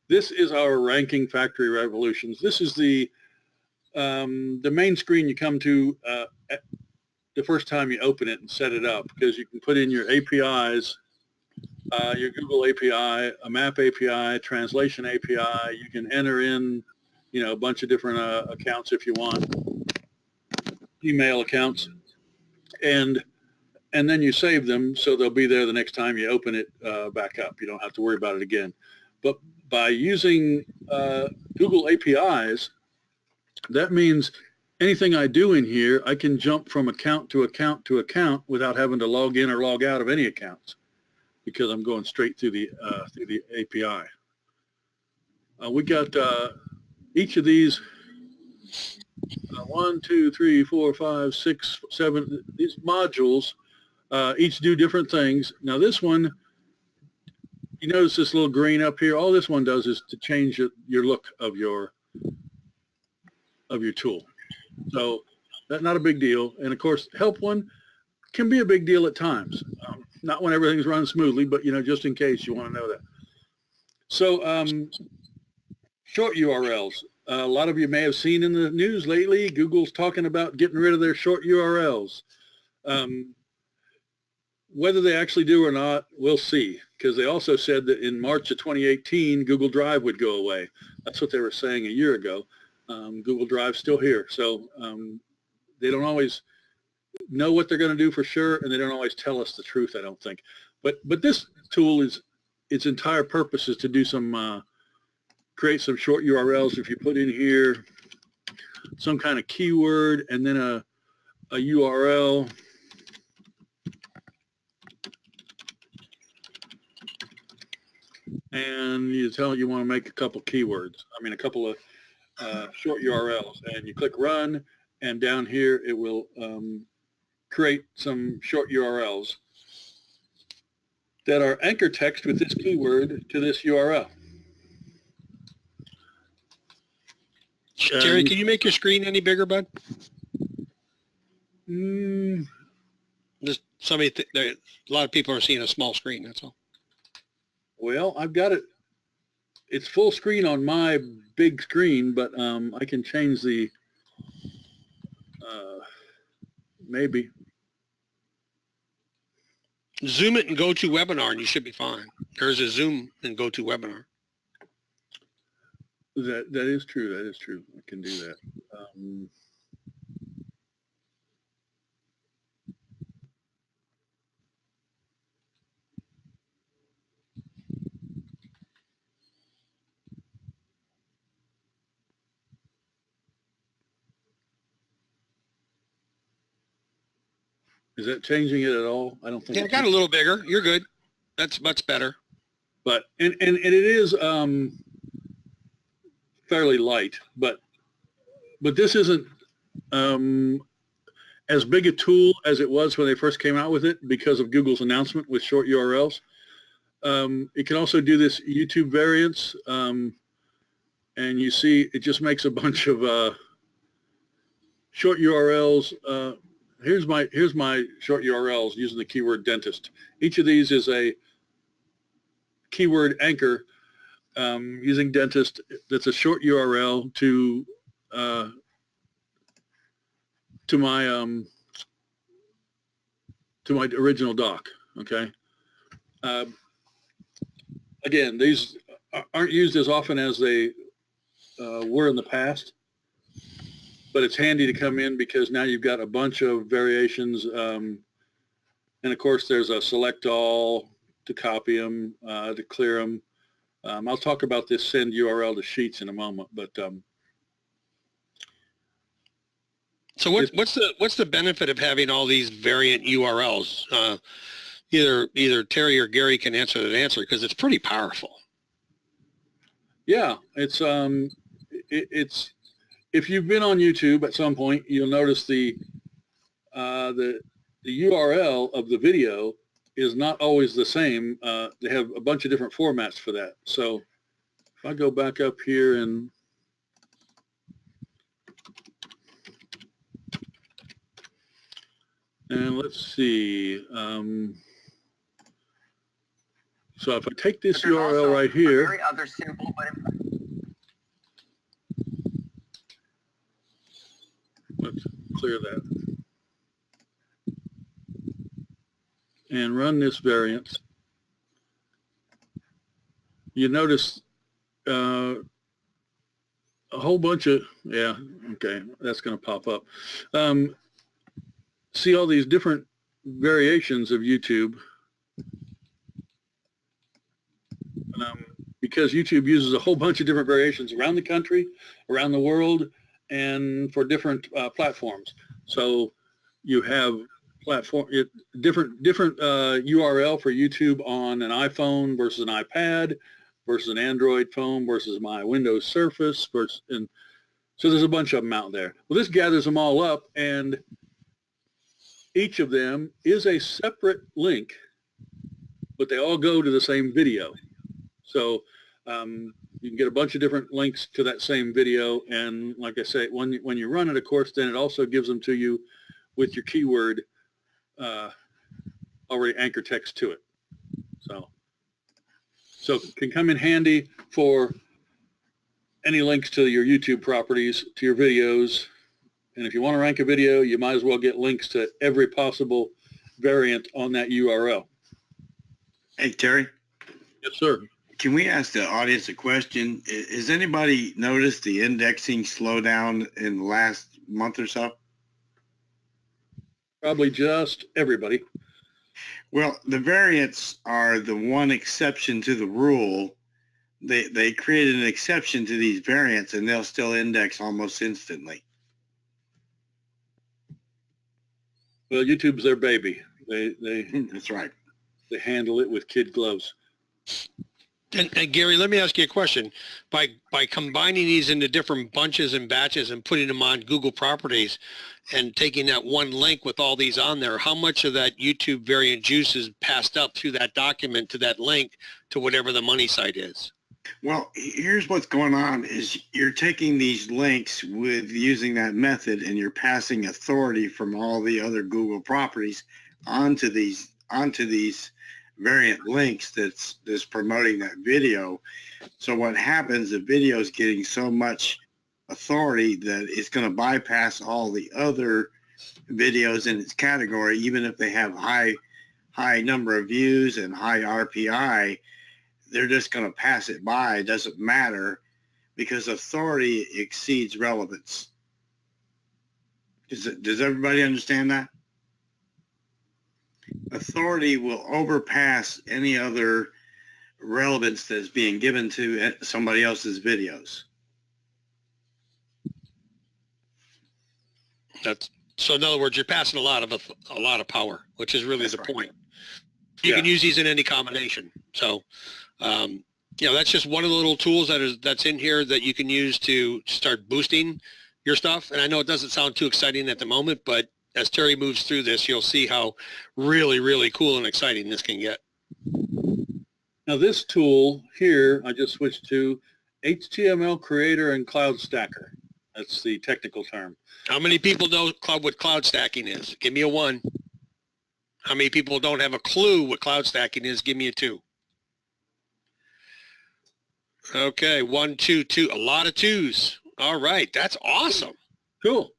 This is our ranking factory revolutions. This is the main screen you come to the first time you open it and set it up, because you can put in your APIs, your Google API, a map API, translation API. You can enter in, a bunch of different accounts if you want, email accounts, and then you save them so they'll be there the next time you open it back up. You don't have to worry about it again. But by using Google APIs, that means anything I do in here, I can jump from account to account to account without having to log in or log out of any accounts, because I'm going straight through the API. We got each of these 1, 2, 3, 4, 5, 6, 7. These modules each do different things. Now this one, you notice this little green up here. All this one does is to change your look of your tool. So that's not a big deal. And of course, help one can be a big deal at times. Not when everything's running smoothly, but just in case you want to know that. So short URLs. A lot of you may have seen in the news lately, Google's talking about getting rid of their short URLs. Whether they actually do or not, we'll see, because they also said that in March of 2018, Google Drive would go away. That's what they were saying a year ago. Google Drive's still here, so they don't always know what they're going to do for sure, and they don't always tell us the truth, I don't think. But this tool its entire purpose is to do some create some short URLs. If you put in here some kind of keyword and then a URL, and you tell you want to make a couple keywords, a couple of short URLs, and you click run, and down here it will create some short URLs that are anchor text with this keyword to this URL. Jerry, can you make your screen any bigger, bud? Just a lot of people are seeing a small screen, that's all. Well, I've got it. It's full screen on my big screen, but I can change the maybe. Zoom it and go to webinar, and you should be fine. There's a Zoom and go to webinar. That is true. That is true. I can do that. Is that changing it at all? I don't think. Yeah, it got a little bigger. You're good. That's much better. But and it is fairly light, but this isn't as big a tool as it was when they first came out with it because of Google's announcement with short URLs. It can also do this YouTube variance, and you see it just makes a bunch of short URLs. Here's my short URLs using the keyword dentist. Each of these is a keyword anchor using dentist. That's a short URL to my original doc. Okay. Again, these aren't used as often as they were in the past, but it's handy to come in because now you've got a bunch of variations, and of course there's a select all to copy them, to clear them. I'll talk about this send URL to sheets in a moment, but so what's the benefit of having all these variant URLs? Either Terry or Gary can answer that answer, because it's pretty powerful. Yeah, it's if you've been on YouTube at some point, you'll notice the URL of the video is not always the same. They have a bunch of different formats for that. So if I go back up here and let's see, So if I take this But there's URL also right a here, very other simple but let's clear that, and run this variance, you notice a whole bunch of, yeah, okay, that's going to pop up. See all these different variations of YouTube. Because YouTube uses a whole bunch of different variations around the country, around the world, and for different platforms. So you have different URL for YouTube on an iPhone versus an iPad versus an Android phone versus my Windows Surface and so there's a bunch of them out there. Well, this gathers them all up, and each of them is a separate link, but they all go to the same video. So you can get a bunch of different links to that same video, and like I say, when you run it, of course, then it also gives them to you with your keyword already anchor text to it. So it can come in handy for any links to your YouTube properties, to your videos, and if you want to rank a video, you might as well get links to every possible variant on that URL. Hey, Terry. Yes, sir. Can we ask the audience a question? Has anybody noticed the indexing slowdown in the last month or so? Probably just everybody. Well, the variants are the one exception to the rule. They created an exception to these variants, and they'll still index almost instantly. Well, YouTube's their baby. They That's right. They handle it with kid gloves. And Gary, let me ask you a question. By combining these into different bunches and batches and putting them on Google properties and taking that one link with all these on there, how much of that YouTube variant juice is passed up through that document to that link to whatever the money site is? Well, here's what's going on is you're taking these links with using that method, and you're passing authority from all the other Google properties onto these variant links that's promoting that video. So what happens, the video is getting so much authority that it's going to bypass all the other videos in its category, even if they have high number of views and high RPI. They're just going to pass it by. It doesn't matter because authority exceeds relevance. Does everybody understand that? Authority will overpass any other relevance that's being given to somebody else's videos. So in other words, you're passing a lot of power, which is really the point. You can use these in any combination. So, that's just one of the little tools that's in here that you can use to start boosting your stuff. And I know it doesn't sound too exciting at the moment, but as Terry moves through this, you'll see how really, really cool and exciting this can get. Now this tool here, I just switched to HTML Creator and Cloud Stacker. That's the technical term. How many people know what cloud stacking is? Give me a 1. How many people don't have a clue what cloud stacking is? Give me a 2. Okay, 1, 2, 2. A lot of 2s. All right, that's awesome. Cool.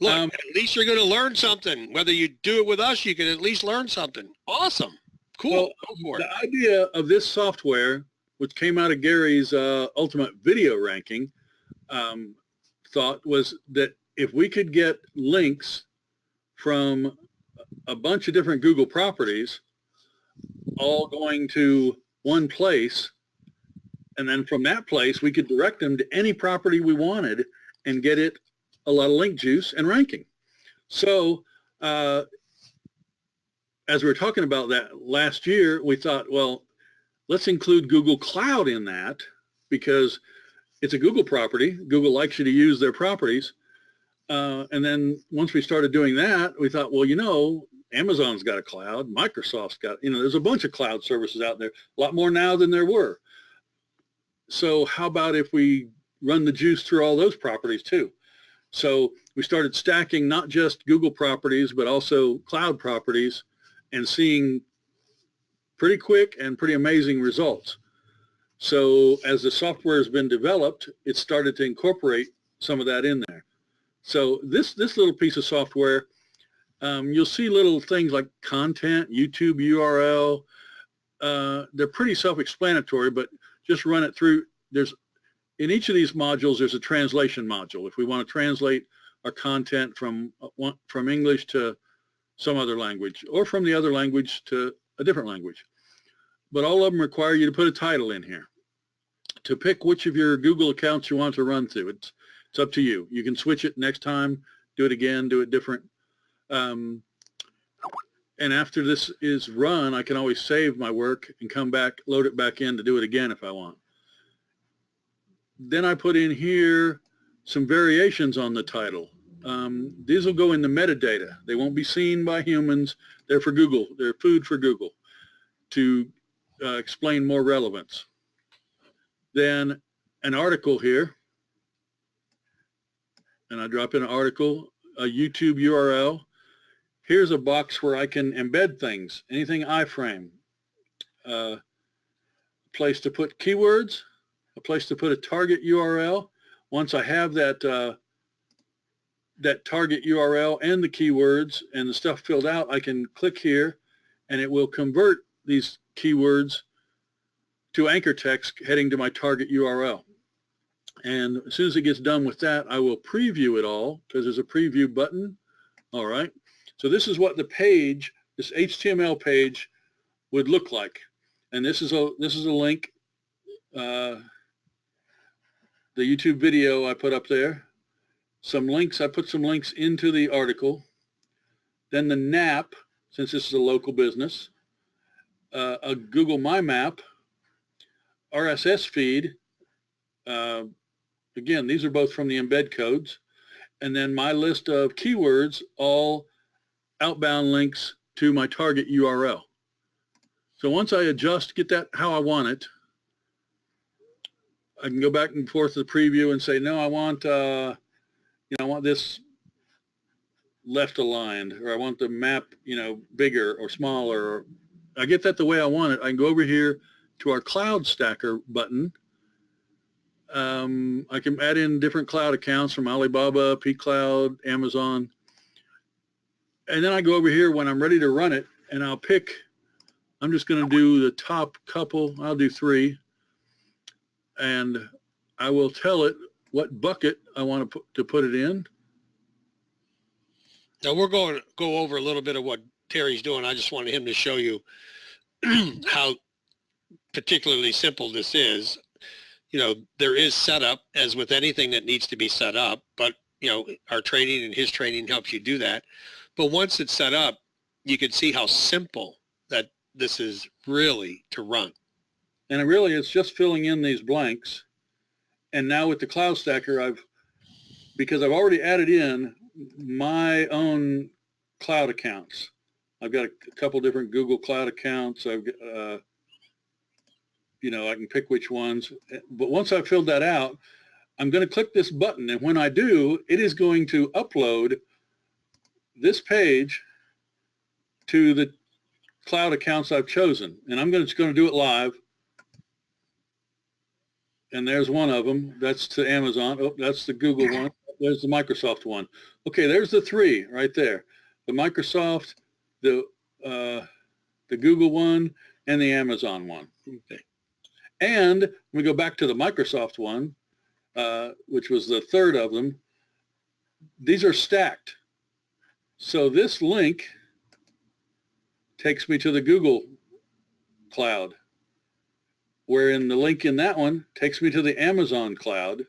Look, at least you're going to learn something. Whether you do it with us, you can at least learn something. Awesome. Cool. Well, go for it. The idea of this software, which came out of Gary's ultimate video ranking, thought was that if we could get links from a bunch of different Google properties all going to one place, and then from that place we could direct them to any property we wanted and get it a lot of link juice and ranking. So as we were talking about that last year, we thought, well, let's include Google Cloud in that because it's a Google property. Google likes you to use their properties. And then once we started doing that, we thought, well, Amazon's got a cloud, Microsoft's got, there's a bunch of cloud services out there, a lot more now than there were. So how about if we run the juice through all those properties too? So we started stacking not just Google properties, but also cloud properties and seeing pretty quick and pretty amazing results. So as the software has been developed, it started to incorporate some of that in there. So this little piece of software, you'll see little things like content, YouTube URL. They're pretty self-explanatory, but just run it through. In each of these modules, there's a translation module. If we want to translate our content from English to some other language, or from the other language to a different language. But all of them require you to put a title in here. To pick which of your Google accounts you want to run through, it's up to you. You can switch it next time, do it again, do it different. And after this is run, I can always save my work and come back, load it back in to do it again if I want. Then I put in here some variations on the title. These will go in the metadata. They won't be seen by humans. They're for Google. They're food for Google to explain more relevance. Then an article here, and I drop in an article, a YouTube URL. Here's a box where I can embed things, anything iframe, a place to put keywords, a place to put a target URL. Once I have that that target URL and the keywords and the stuff filled out, I can click here and it will convert these keywords to anchor text heading to my target URL. And as soon as it gets done with that, I will preview it all because there's a preview button. All right. So this is what the page, this HTML page would look like. And this is a link, the YouTube video I put up there. Some links, I put some links into the article. Then the NAP, since this is a local business, a Google My Map, RSS feed. Again, these are both from the embed codes. And then my list of keywords, all outbound links to my target URL. So once I adjust, get that how I want it, I can go back and forth to the preview and say, no, I want I want this left aligned, or I want the map, bigger or smaller. Or I get that the way I want it. I can go over here to our cloud stacker button. I can add in different cloud accounts from Alibaba, pCloud, Amazon. And then I go over here when I'm ready to run it, and I'll pick, I'm just going to do the top couple. I'll do 3. And I will tell it what bucket I want to put it in. Now we're going to go over a little bit of what Terry's doing. I just wanted him to show you how particularly simple this is. There is setup, as with anything that needs to be set up, but our training and his training helps you do that. But once it's set up, you can see how simple that this is really to run. And really, it's just filling in these blanks. And now with the cloud stacker, because I've already added in my own cloud accounts. I've got a couple different Google Cloud accounts. I've got, I can pick which ones. But once I've filled that out, I'm going to click this button. And when I do, it is going to upload this page to the cloud accounts I've chosen. And I'm just going to do it live. And there's one of them. That's to Amazon. Oh, that's the Google one. There's the Microsoft one. Okay, there's the 3 right there. The Microsoft, the Google one, and the Amazon one. Okay. And we go back to the Microsoft one, which was the 3rd of them. These are stacked. So this link takes me to the Google Cloud, wherein the link in that one takes me to the Amazon cloud.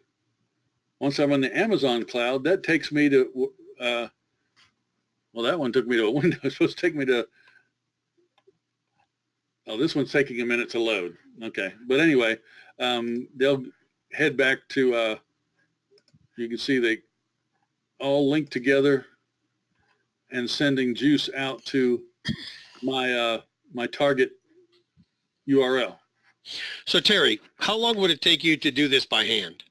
Once I'm on the Amazon cloud, that takes me to, well, that one took me to a window. It's supposed to take me to, oh, this one's taking a minute to load. Okay, but anyway, they'll head back to, you can see they all link together and sending juice out to my, my target URL. So Terry, how long would it take you to do this by hand?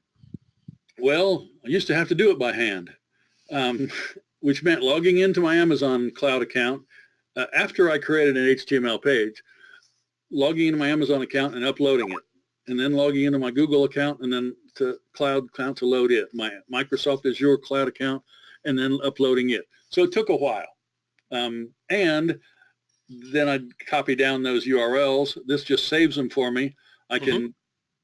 Well, I used to have to do it by hand, which meant logging into my Amazon cloud account after I created an HTML page. logging into my Amazon account and uploading it, and then logging into my Google account and then to cloud account to load it, my Microsoft Azure cloud account, and then uploading it. So it took a while. And then I'd copy down those URLs. This just saves them for me. I can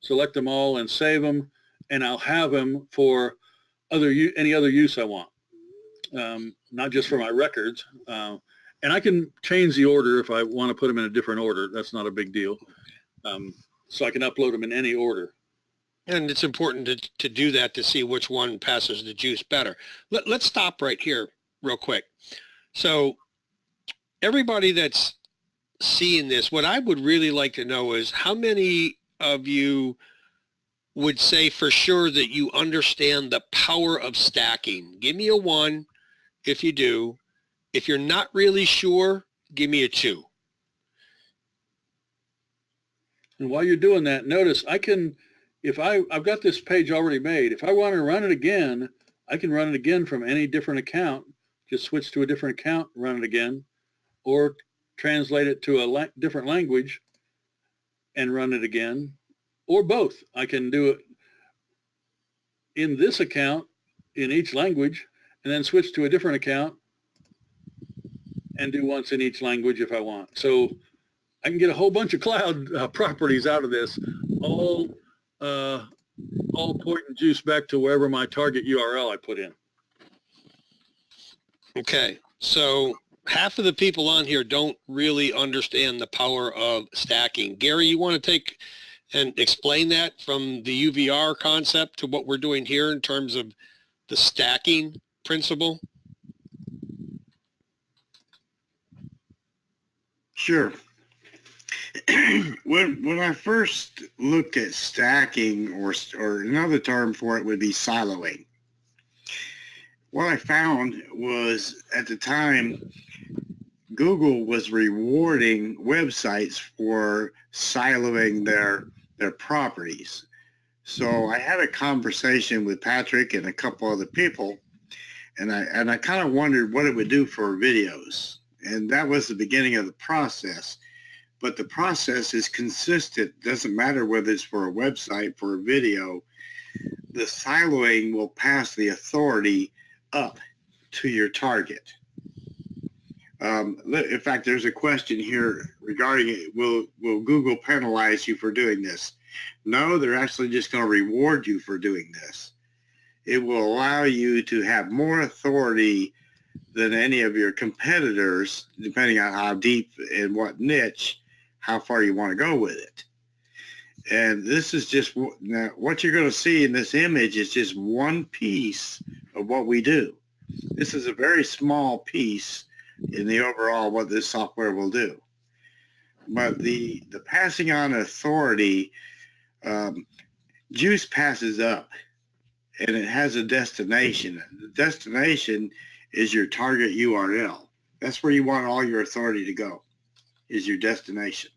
select them all and save them, and I'll have them for any other use I want, not just for my records. And I can change the order if I want to put them in a different order. That's not a big deal. So I can upload them in any order. And it's important to do that to see which one passes the juice better. Let's stop right here real quick. So everybody that's seeing this, what I would really like to know is how many of you would say for sure that you understand the power of stacking? Give me a 1 if you do. If you're not really sure, give me a 2. And while you're doing that, notice I can, if I've got this page already made, if I want to run it again, I can run it again from any different account. Just switch to a different account, run it again, or translate it to a different language and run it again, or both. I can do it in this account in each language and then switch to a different account and do once in each language if I want. So I can get a whole bunch of cloud properties out of this, all pointing juice back to wherever my target URL I put in. Okay, so half of the people on here don't really understand the power of stacking. Gary, you want to take and explain that from the UVR concept to what we're doing here in terms of the stacking principle? Sure. When I first looked at stacking, or another term for it would be siloing, what I found was at the time, Google was rewarding websites for siloing their properties. So I had a conversation with Patrick and a couple other people, and I kind of wondered what it would do for videos. And that was the beginning of the process. But the process is consistent. Doesn't matter whether it's for a website, for a video. The siloing will pass the authority up to your target. In fact, there's a question here regarding it. Will Google penalize you for doing this? No, they're actually just going to reward you for doing this. It will allow you to have more authority than any of your competitors, depending on how deep and what niche, how far you want to go with it. And this is just, now what you're going to see in this image is just one piece of what we do. This is a very small piece in the overall what this software will do. But the passing on authority, juice passes up and it has a destination. The destination is your target URL. That's where you want all your authority to go, is your destination.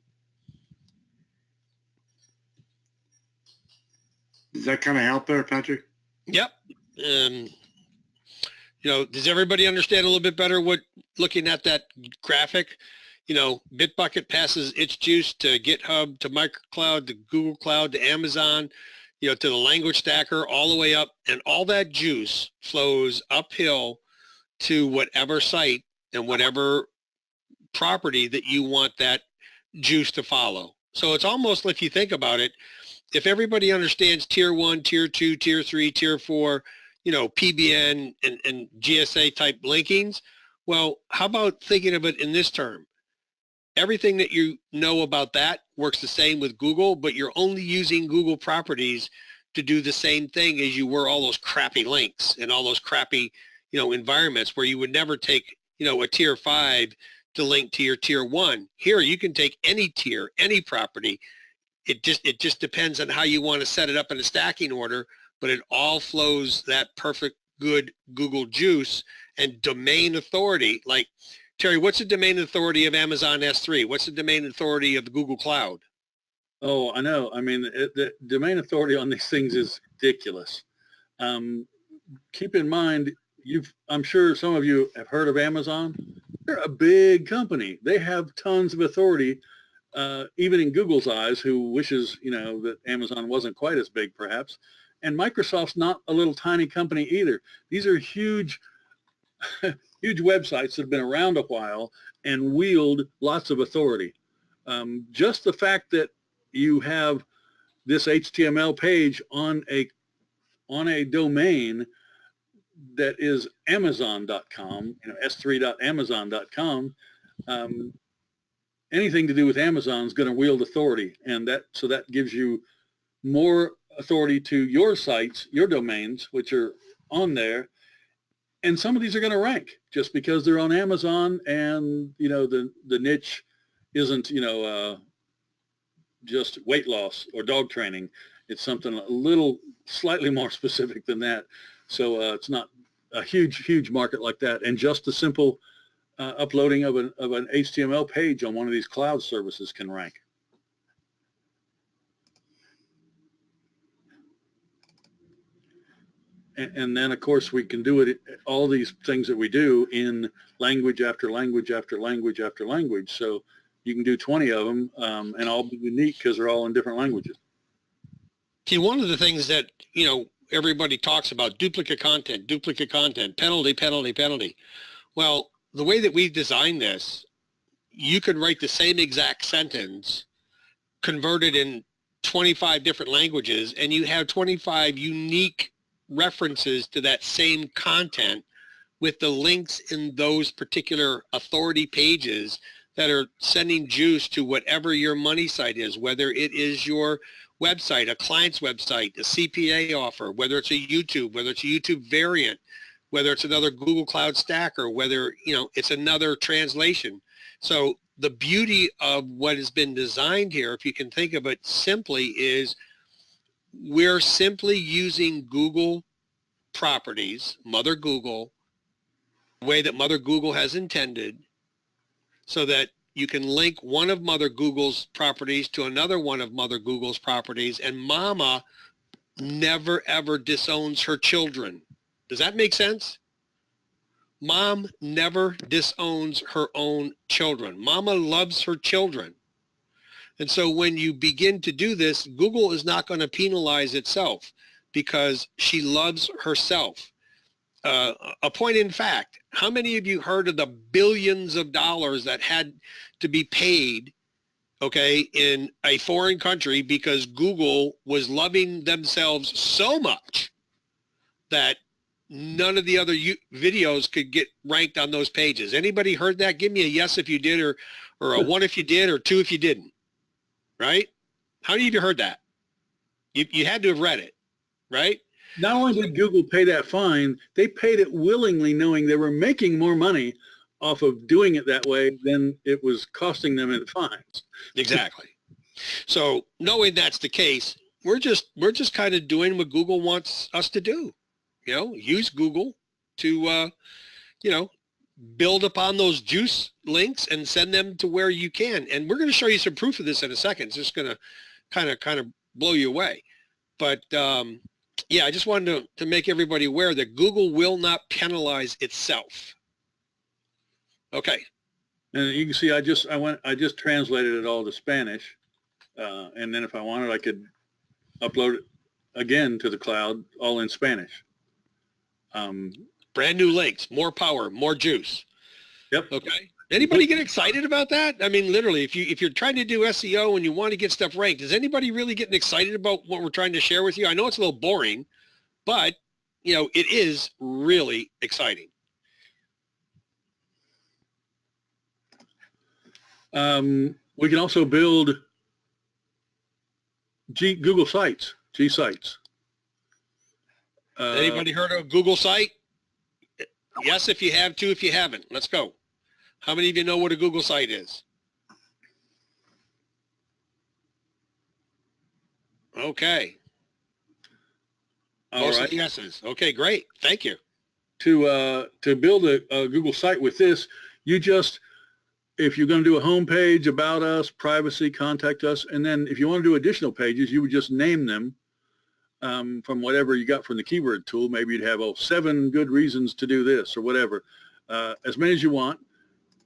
Does that kind of help there, Patrick? Yep. Does everybody understand a little bit better what, looking at that graphic? Bitbucket passes its juice to GitHub, to Microcloud, to Google Cloud, to Amazon, to the language stacker, all the way up, and all that juice flows uphill to whatever site and whatever property that you want that juice to follow. So it's almost, if you think about it, if everybody understands tier 1, tier 2, tier 3, tier 4, PBN and GSA type linkings, well, how about thinking of it in this term? Everything that you know about that works the same with Google, but you're only using Google properties to do the same thing as you were all those crappy links and all those crappy, environments where you would never take, a tier 5 to link to your tier 1. Here, you can take any tier, any property. It just depends on how you want to set it up in a stacking order, but it all flows that perfect, good Google juice and domain authority. Like, Terry, what's the domain authority of Amazon S3? What's the domain authority of the Google Cloud? Oh, I know. I mean, the domain authority on these things is ridiculous. Keep in mind, I'm sure some of you have heard of Amazon. They're a big company. They have tons of authority even in Google's eyes, who wishes, that Amazon wasn't quite as big perhaps. And Microsoft's not a little tiny company either. These are huge, huge websites that have been around a while and wield lots of authority. Just the fact that you have this HTML page on a domain that is Amazon.com, s3.amazon.com, anything to do with Amazon is going to wield authority, and so that gives you more authority to your sites, your domains, which are on there. And some of these are going to rank just because they're on Amazon, and the niche isn't just weight loss or dog training. It's something a little slightly more specific than that. So it's not a huge market like that. And just the simple uploading of an HTML page on one of these cloud services can rank. And then, of course, we can do it, all these things that we do, in language after language after language after language. So you can do 20 of them and all be unique because they're all in different languages. See, one of the things that, everybody talks about, duplicate content, penalty, penalty, penalty. Well, the way that we've designed this, you could write the same exact sentence, convert it in 25 different languages, and you have 25 unique references to that same content with the links in those particular authority pages that are sending juice to whatever your money site is, whether it is your website, a client's website, a CPA offer, whether it's a YouTube, whether it's a YouTube variant, whether it's another Google Cloud Stack, or whether, it's another translation. So the beauty of what has been designed here, if you can think of it simply, is we're simply using Google properties, Mother Google, the way that Mother Google has intended, so that you can link one of Mother Google's properties to another one of Mother Google's properties, and Mama never ever disowns her children. Does that make sense? Mom never disowns her own children. Mama loves her children. And so when you begin to do this, Google is not going to penalize itself because she loves herself. A point in fact, how many of you heard of the billions of dollars that had to be paid, in a foreign country because Google was loving themselves so much that none of the other videos could get ranked on those pages? Anybody heard that? Give me a yes if you did, or a one if you did, or two if you didn't. Right? How many of you heard that? You had to have read it, right? Not only did Google pay that fine, they paid it willingly, knowing they were making more money off of doing it that way than it was costing them in fines. Exactly. So knowing that's the case, we're just kind of doing what Google wants us to do. Use Google to, build upon those juice links and send them to where you can. And we're going to show you some proof of this in a second. It's just going to kind of blow you away. But yeah, I just wanted to make everybody aware that Google will not penalize itself. Okay. And you can see I just translated it all to Spanish. And then if I wanted, I could upload it again to the cloud, all in Spanish. Brand new links, more power, more juice. Yep. Okay. Anybody get excited about that? I mean, literally, if you're trying to do SEO and you want to get stuff ranked, is anybody really getting excited about what we're trying to share with you? I know it's a little boring, but it is really exciting. We can also build Google sites, G sites. Anybody heard of Google site? Yes, if you have, two if you haven't. Let's go. How many of you know what a Google site is? Okay. All right. Yeses. Okay, great. Thank you. To build a Google site with this, if you're going to do a home page, about us, privacy, contact us, and then if you want to do additional pages, you would just name them from whatever you got from the keyword tool. Maybe you'd have 7 good reasons to do this or whatever. As many as you want.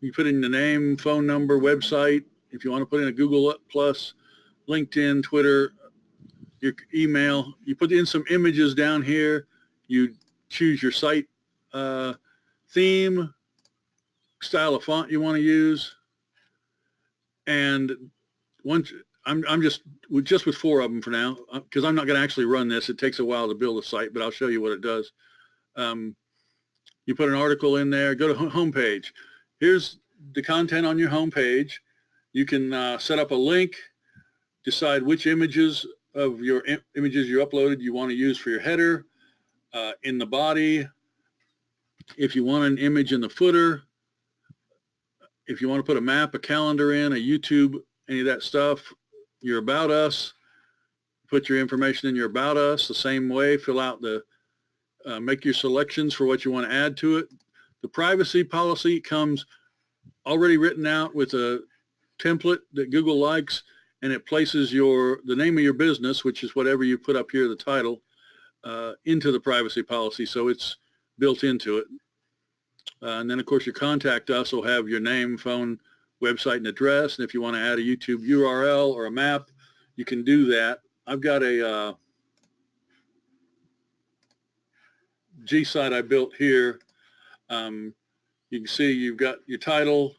You put in the name, phone number, website, if you want to put in a Google Plus, LinkedIn, Twitter, your email, you put in some images down here, you choose your site theme, style of font you want to use, and once I'm just with 4 of them for now, because I'm not going to actually run this. It takes a while to build a site, but I'll show you what it does. You put an article in there, go to homepage. Here's the content on your homepage. You can set up a link, decide which images of your images you uploaded you want to use for your header, in the body, if you want an image in the footer, if you want to put a map, a calendar in, a YouTube, any of that stuff, your About Us, put your information in your About Us the same way, fill out the, make your selections for what you want to add to it. The privacy policy comes already written out with a template that Google likes, and it places the name of your business, which is whatever you put up here, the title, into the privacy policy, so it's built into it. And then, of course, your Contact Us will have your name, phone, website, and address. And if you want to add a YouTube URL or a map, you can do that. I've got a G site I built here. You can see you've got your title,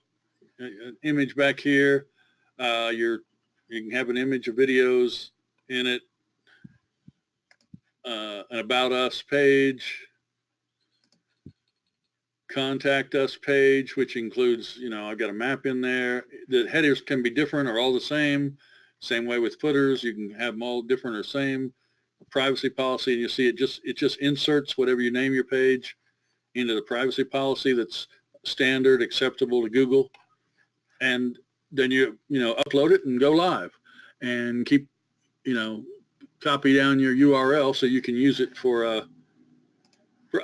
an image back here. You can have an image of videos in it, an About Us page, Contact Us page, which includes, I've got a map in there. The headers can be different or all the same. Same way with footers, you can have them all different or same. Privacy policy, and you see it just inserts whatever you name your page into the privacy policy that's standard, acceptable to Google, and then you upload it and go live, and keep copy down your URL so you can use it for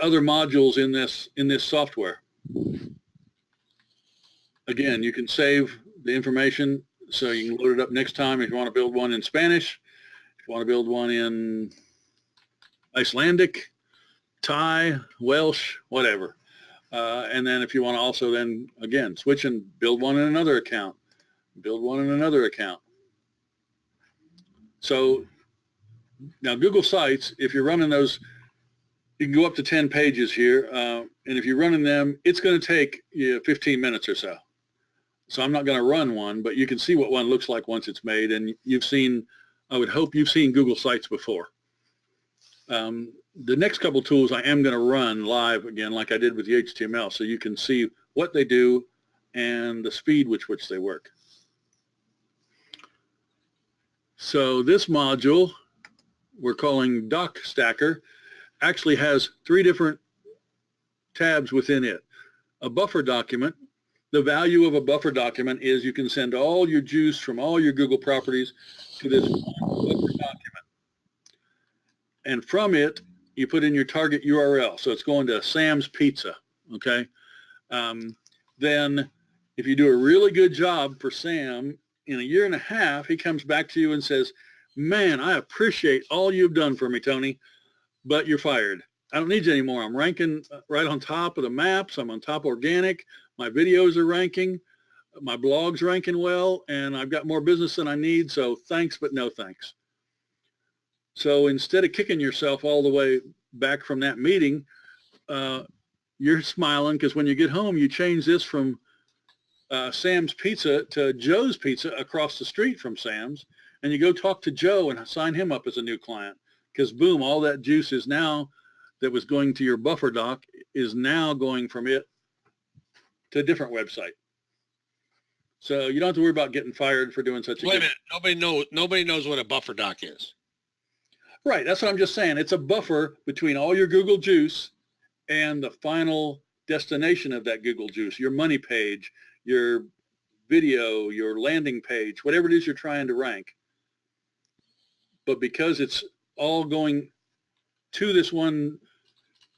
other modules in this software. Again, you can save the information so you can load it up next time if you want to build one in Spanish, if you want to build one in Icelandic, Thai, Welsh, whatever. And then if you want to also then, again, switch and build one in another account, build one in another account. So now Google Sites, if you're running those, you can go up to 10 pages here, and if you're running them, it's going to take 15 minutes or so. So I'm not going to run one, but you can see what one looks like once it's made, and I would hope you've seen Google Sites before. The next couple tools I am going to run live again, like I did with the HTML, so you can see what they do and the speed with which they work. So this module we're calling Doc Stacker actually has 3 different tabs within it. A buffer document. The value of a buffer document is you can send all your juice from all your Google properties to this one buffer document. And from it, you put in your target URL. So it's going to Sam's Pizza, okay? Then if you do a really good job for Sam, in a year and a half, he comes back to you and says, man, I appreciate all you've done for me, Tony, but you're fired. I don't need you anymore. I'm ranking right on top of the maps. I'm on top organic. My videos are ranking. My blog's ranking well, and I've got more business than I need, so thanks, but no thanks. So instead of kicking yourself all the way back from that meeting, you're smiling because when you get home, you change this from Sam's Pizza to Joe's Pizza across the street from Sam's, and you go talk to Joe and sign him up as a new client because, boom, all that juice is now that was going to your buffer doc is now going from it to a different website. So you don't have to worry about getting fired for doing such a Wait a minute. Nobody knows what a buffer doc is. Right. That's what I'm just saying. It's a buffer between all your Google juice and the final destination of that Google juice, your money page, your video, your landing page, whatever it is you're trying to rank. But because it's all going to this one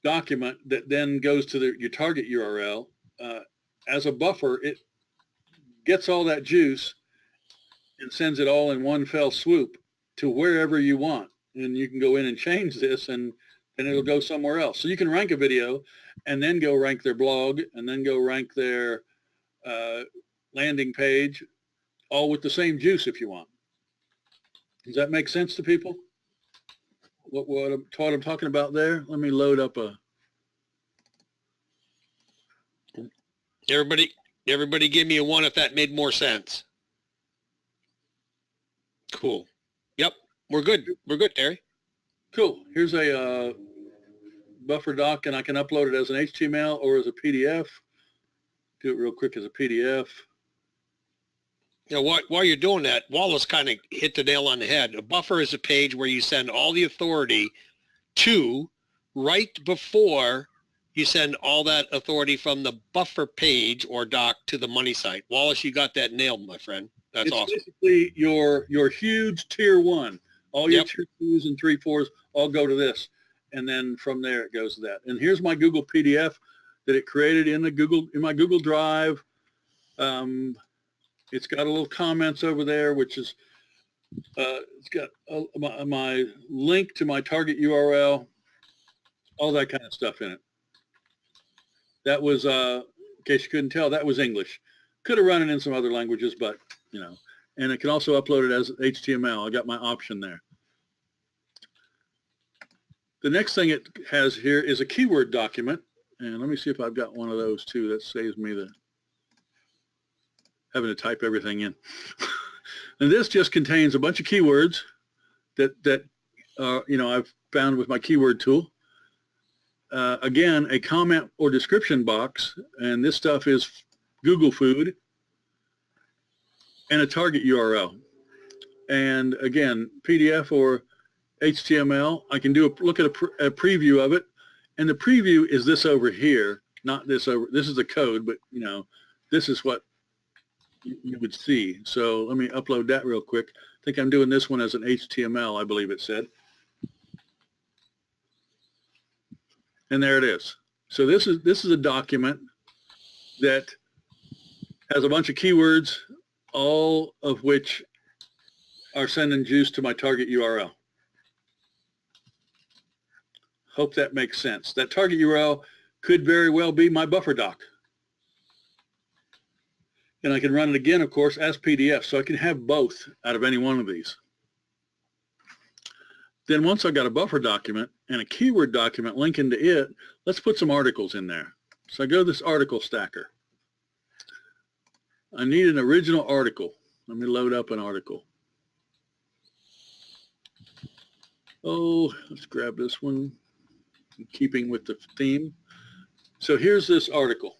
document that then goes to your target URL, as a buffer, it gets all that juice and sends it all in one fell swoop to wherever you want. And you can go in and change this, and it'll go somewhere else. So you can rank a video and then go rank their blog and then go rank their landing page all with the same juice if you want. Does that make sense to people? What I'm talking about there? Let me load up a... Everybody give me a 1 if that made more sense. Cool. Yep, we're good. We're good, Terry. Cool. Here's a buffer doc, and I can upload it as an HTML or as a PDF. Do it real quick as a PDF. You know, while you're doing that, Wallace kind of hit the nail on the head. A buffer is a page where you send all the authority to right before you send all that authority from the buffer page or doc to the money site. Wallace, you got that nailed, my friend. That's awesome. It's basically your huge tier 1. All your Yep. tier 2s and 3/4s all go to this. And then from there it goes to that. And here's my Google PDF that it created in my Google Drive. It's got a little comments over there, which is it's got my link to my target URL, all that kind of stuff in it. That was, in case you couldn't tell, that was English. Could have run it in some other languages, but, you know, and it can also upload it as HTML. I got my option there. The next thing it has here is a keyword document. And let me see if I've got one of those too. That saves me the having to type everything in. And this just contains a bunch of keywords that you know, I've found with my keyword tool. Again, a comment or description box, and this stuff is Google food, and a target URL. And again, PDF or HTML, I can do look at a preview of it, and the preview is this over here, not this over. This is the code, but you know, this is what you would see. So let me upload that real quick. I think I'm doing this one as an HTML, I believe it said. And there it is. So this is a document that has a bunch of keywords, all of which are sending juice to my target URL. Hope that makes sense. That target URL could very well be my buffer doc. And I can run it again, of course, as PDF. So I can have both out of any one of these. Then once I've got a buffer document and a keyword document linking to it, let's put some articles in there. So I go to this article stacker. I need an original article. Let me load up an article. Oh, let's grab this one, in keeping with the theme. So here's this article.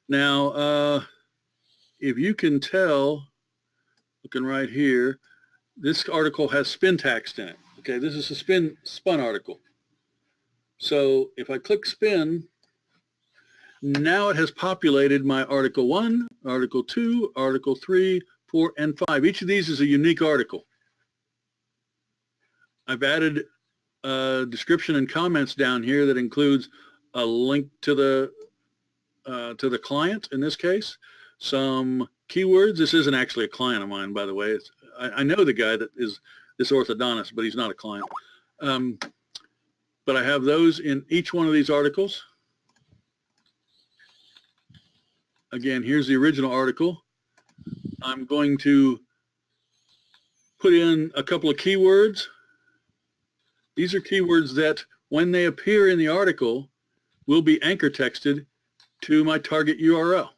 Now, if you can tell, looking right here, this article has spin text in it. Okay, this is a spun article. So if I click spin, now it has populated my article 1, article 2, article 3, 4, and 5. Each of these is a unique article. I've added a description and comments down here that includes a link to the client in this case, some keywords. This isn't actually a client of mine, by the way. I know the guy that is this orthodontist, but he's not a client. But I have those in each one of these articles. Again, here's the original article. I'm going to put in a couple of keywords. These are keywords that, when they appear in the article, will be anchor texted to my target URL.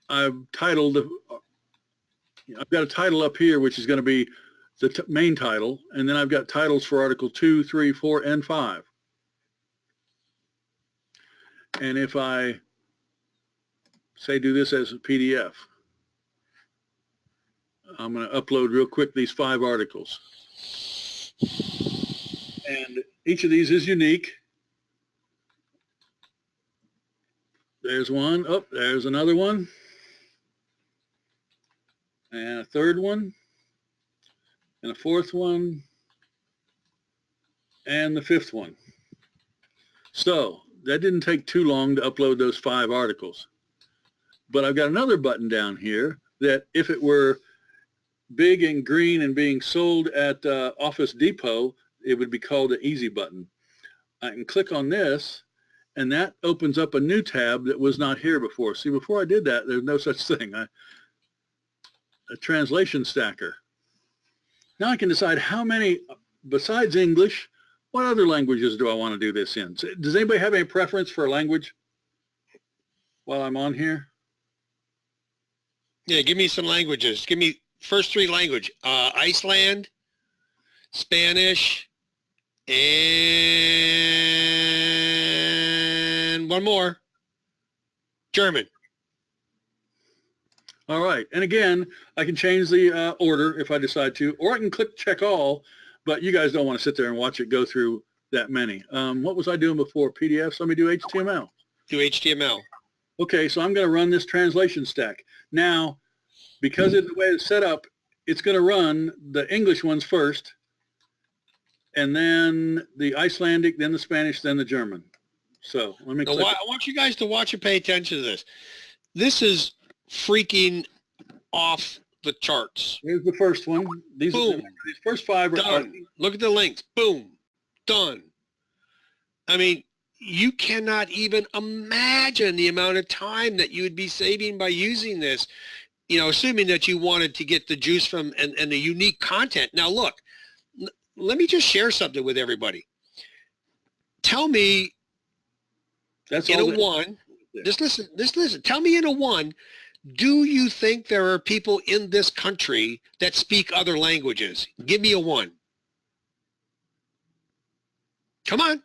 I've got a title up here, which is going to be the main title, and then I've got titles for article 2, 3, 4, and 5. And if I say do this as a PDF, I'm going to upload real quick these 5 articles. And each of these is unique. There's one. Oh, there's another one. And a third one. And a fourth one. And the 5th one. So that didn't take too long to upload those 5 articles. But I've got another button down here that, if it were big and green and being sold at Office Depot, it would be called an easy button. I can click on this, and that opens up a new tab that was not here before. See, before I did that, there's no such thing. A translation stacker. Now I can decide how many, besides English, what other languages do I want to do this in? So does anybody have any preference for a language while I'm on here? Yeah, give me some languages. Give me first 3 language. Iceland, Spanish, and one more. German. All right. And again, I can change the order if I decide to, or I can click check all, but you guys don't want to sit there and watch it go through that many. What was I doing before? PDFs? Let me do HTML. Do HTML. Okay, so I'm going to run this translation stack. Now, because of the way it's set up, it's going to run the English ones first, and then the Icelandic, then the Spanish, then the German. So let me click. I want you guys to watch and pay attention to this. This is freaking off the charts. Here's the first one. These first 5 are done. Look at the links. Boom. Done. I mean, you cannot even imagine the amount of time that you would be saving by using this, assuming that you wanted to get the juice from and the unique content. Now, look, let me just share something with everybody. Tell me That's in all a one, just listen. Tell me in a one, do you think there are people in this country that speak other languages? Give me a 1. Come on.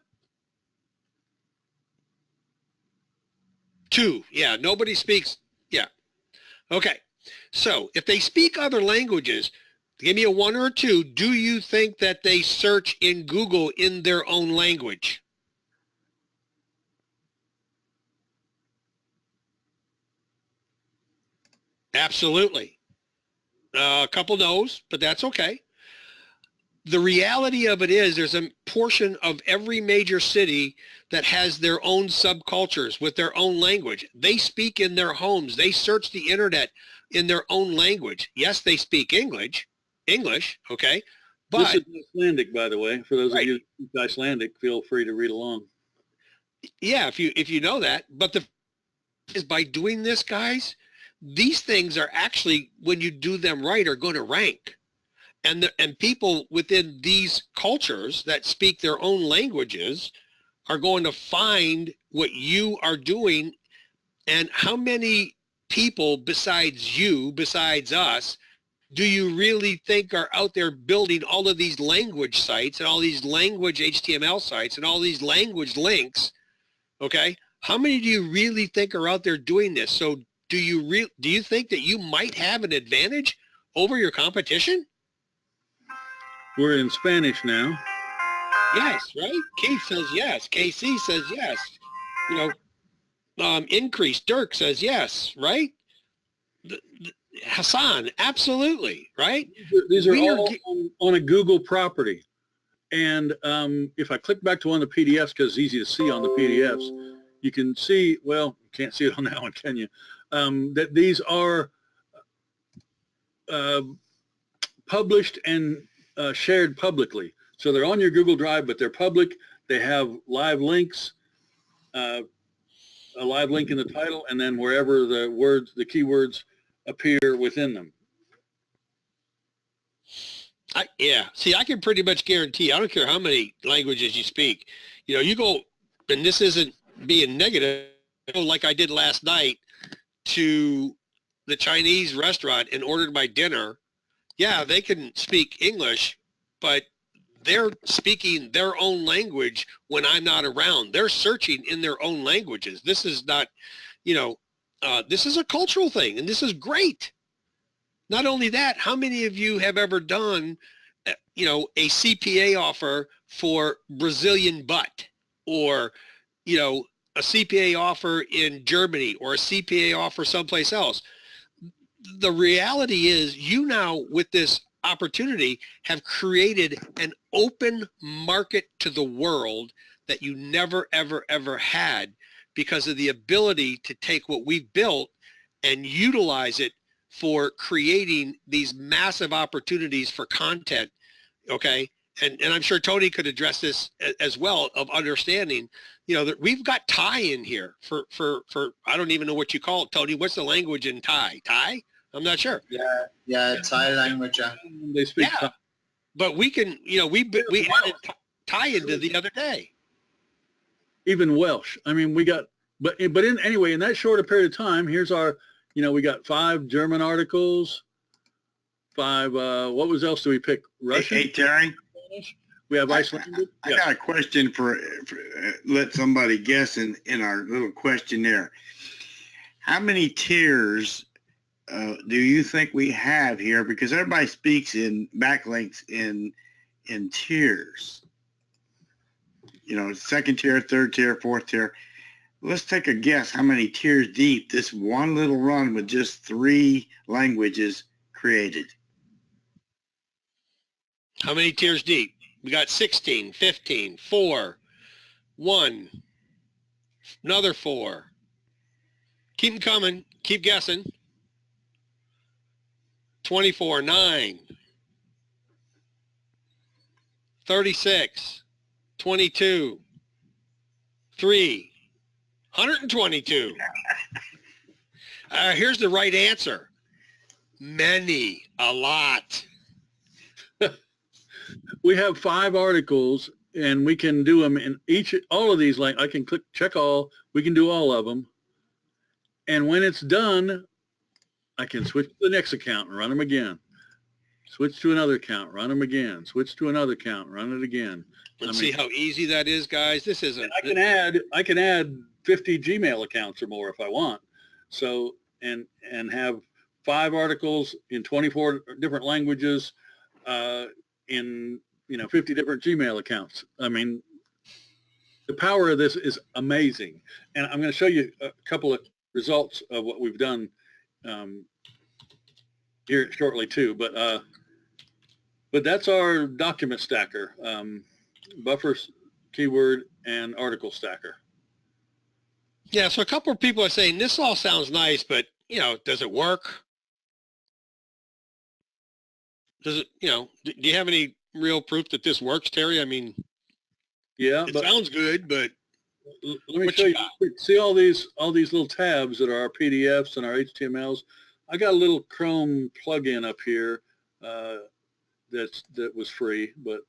2. Yeah, nobody speaks. Yeah. Okay. So if they speak other languages, give me a 1 or a 2. Do you think that they search in Google in their own language? Absolutely. A couple no's, but that's okay. The reality of it is there's a portion of every major city that has their own subcultures with their own language. They speak in their homes. They search the internet in their own language. Yes, they speak English, okay? But this is Icelandic, by the way. For those of you who speak Icelandic, feel free to read along. Yeah, if you know that. But is by doing this, guys, these things are actually, when you do them right, are going to rank. And people within these cultures that speak their own languages are going to find what you are doing. And how many people besides us, do you really think are out there building all of these language sites and all these language HTML sites and all these language links? Okay. How many do you really think are out there doing this? So do you think that you might have an advantage over your competition? We're in Spanish now. Yes, right? Keith says yes. KC says yes. Increase. Dirk says yes, right? Hassan, absolutely, right? These are all on a Google property. And if I click back to one of the PDFs, because it's easy to see on the PDFs, you can see, well, you can't see it on that one, can you? That these are published and shared publicly. So they're on your Google Drive, but they're public. They have live links, a live link in the title, and then wherever the keywords appear within them. See, I can pretty much guarantee, I don't care how many languages you speak, you go, and this isn't being negative, like I did last night to the Chinese restaurant and ordered my dinner. Yeah, they can speak English, but they're speaking their own language when I'm not around. They're searching in their own languages. This is not, this is a cultural thing, and this is great. Not only that, how many of you have ever done, a CPA offer for Brazilian butt, or, a CPA offer in Germany, or a CPA offer someplace else? The reality is you now, with this opportunity, have created an open market to the world that you never, ever, ever had, because of the ability to take what we've built and utilize it for creating these massive opportunities for content, okay? and I'm sure Tony could address this as well, of understanding, you know, that we've got Thai in here for I don't even know what you call it, Tony. What's the language in Thai? Thai? I'm not sure. Yeah, Thai language. They speak Yeah, Thai. but we can, you know, we added Thai into the other day. Even Welsh. I mean, we got, but anyway, in that shorter period of time, here's our, you know, we got 5 German articles, 5, what was else do we pick? Russian? Hey, Terry. We have Icelandic. I got a question for let somebody guess in our little questionnaire. How many tiers do you think we have here? Because everybody speaks in backlinks in tiers. You know, 2nd tier, 3rd tier, 4th tier. Let's take a guess how many tiers deep this one little run with just 3 languages created. How many tiers deep? We got 16, 15, 4, 1, another 4. Keep them coming. Keep guessing. 24, 9, 36, 22, 3, 122. Here's the right answer. Many, a lot. We have 5 articles, and we can do them in all of these. Like I can click check all. We can do all of them, and when it's done, I can switch to the next account and run them again. Switch to another account, run them again. Switch to another account, run it again. And see how easy that is, guys. This isn't. I can add 50 Gmail accounts or more if I want. So and have 5 articles in 24 different languages, in 50 different Gmail accounts. I mean, the power of this is amazing. And I'm going to show you a couple of results of what we've done here shortly too. But that's our document stacker, buffer, keyword, and article stacker. Yeah, so a couple of people are saying this all sounds nice, but, you know, does it work? Does it, you know, do you have any real proof that this works, Terry? I mean, yeah, it sounds good, but let me show you. See all these little tabs that are our PDFs and our HTMLs. I got a little Chrome plugin up here that was free, but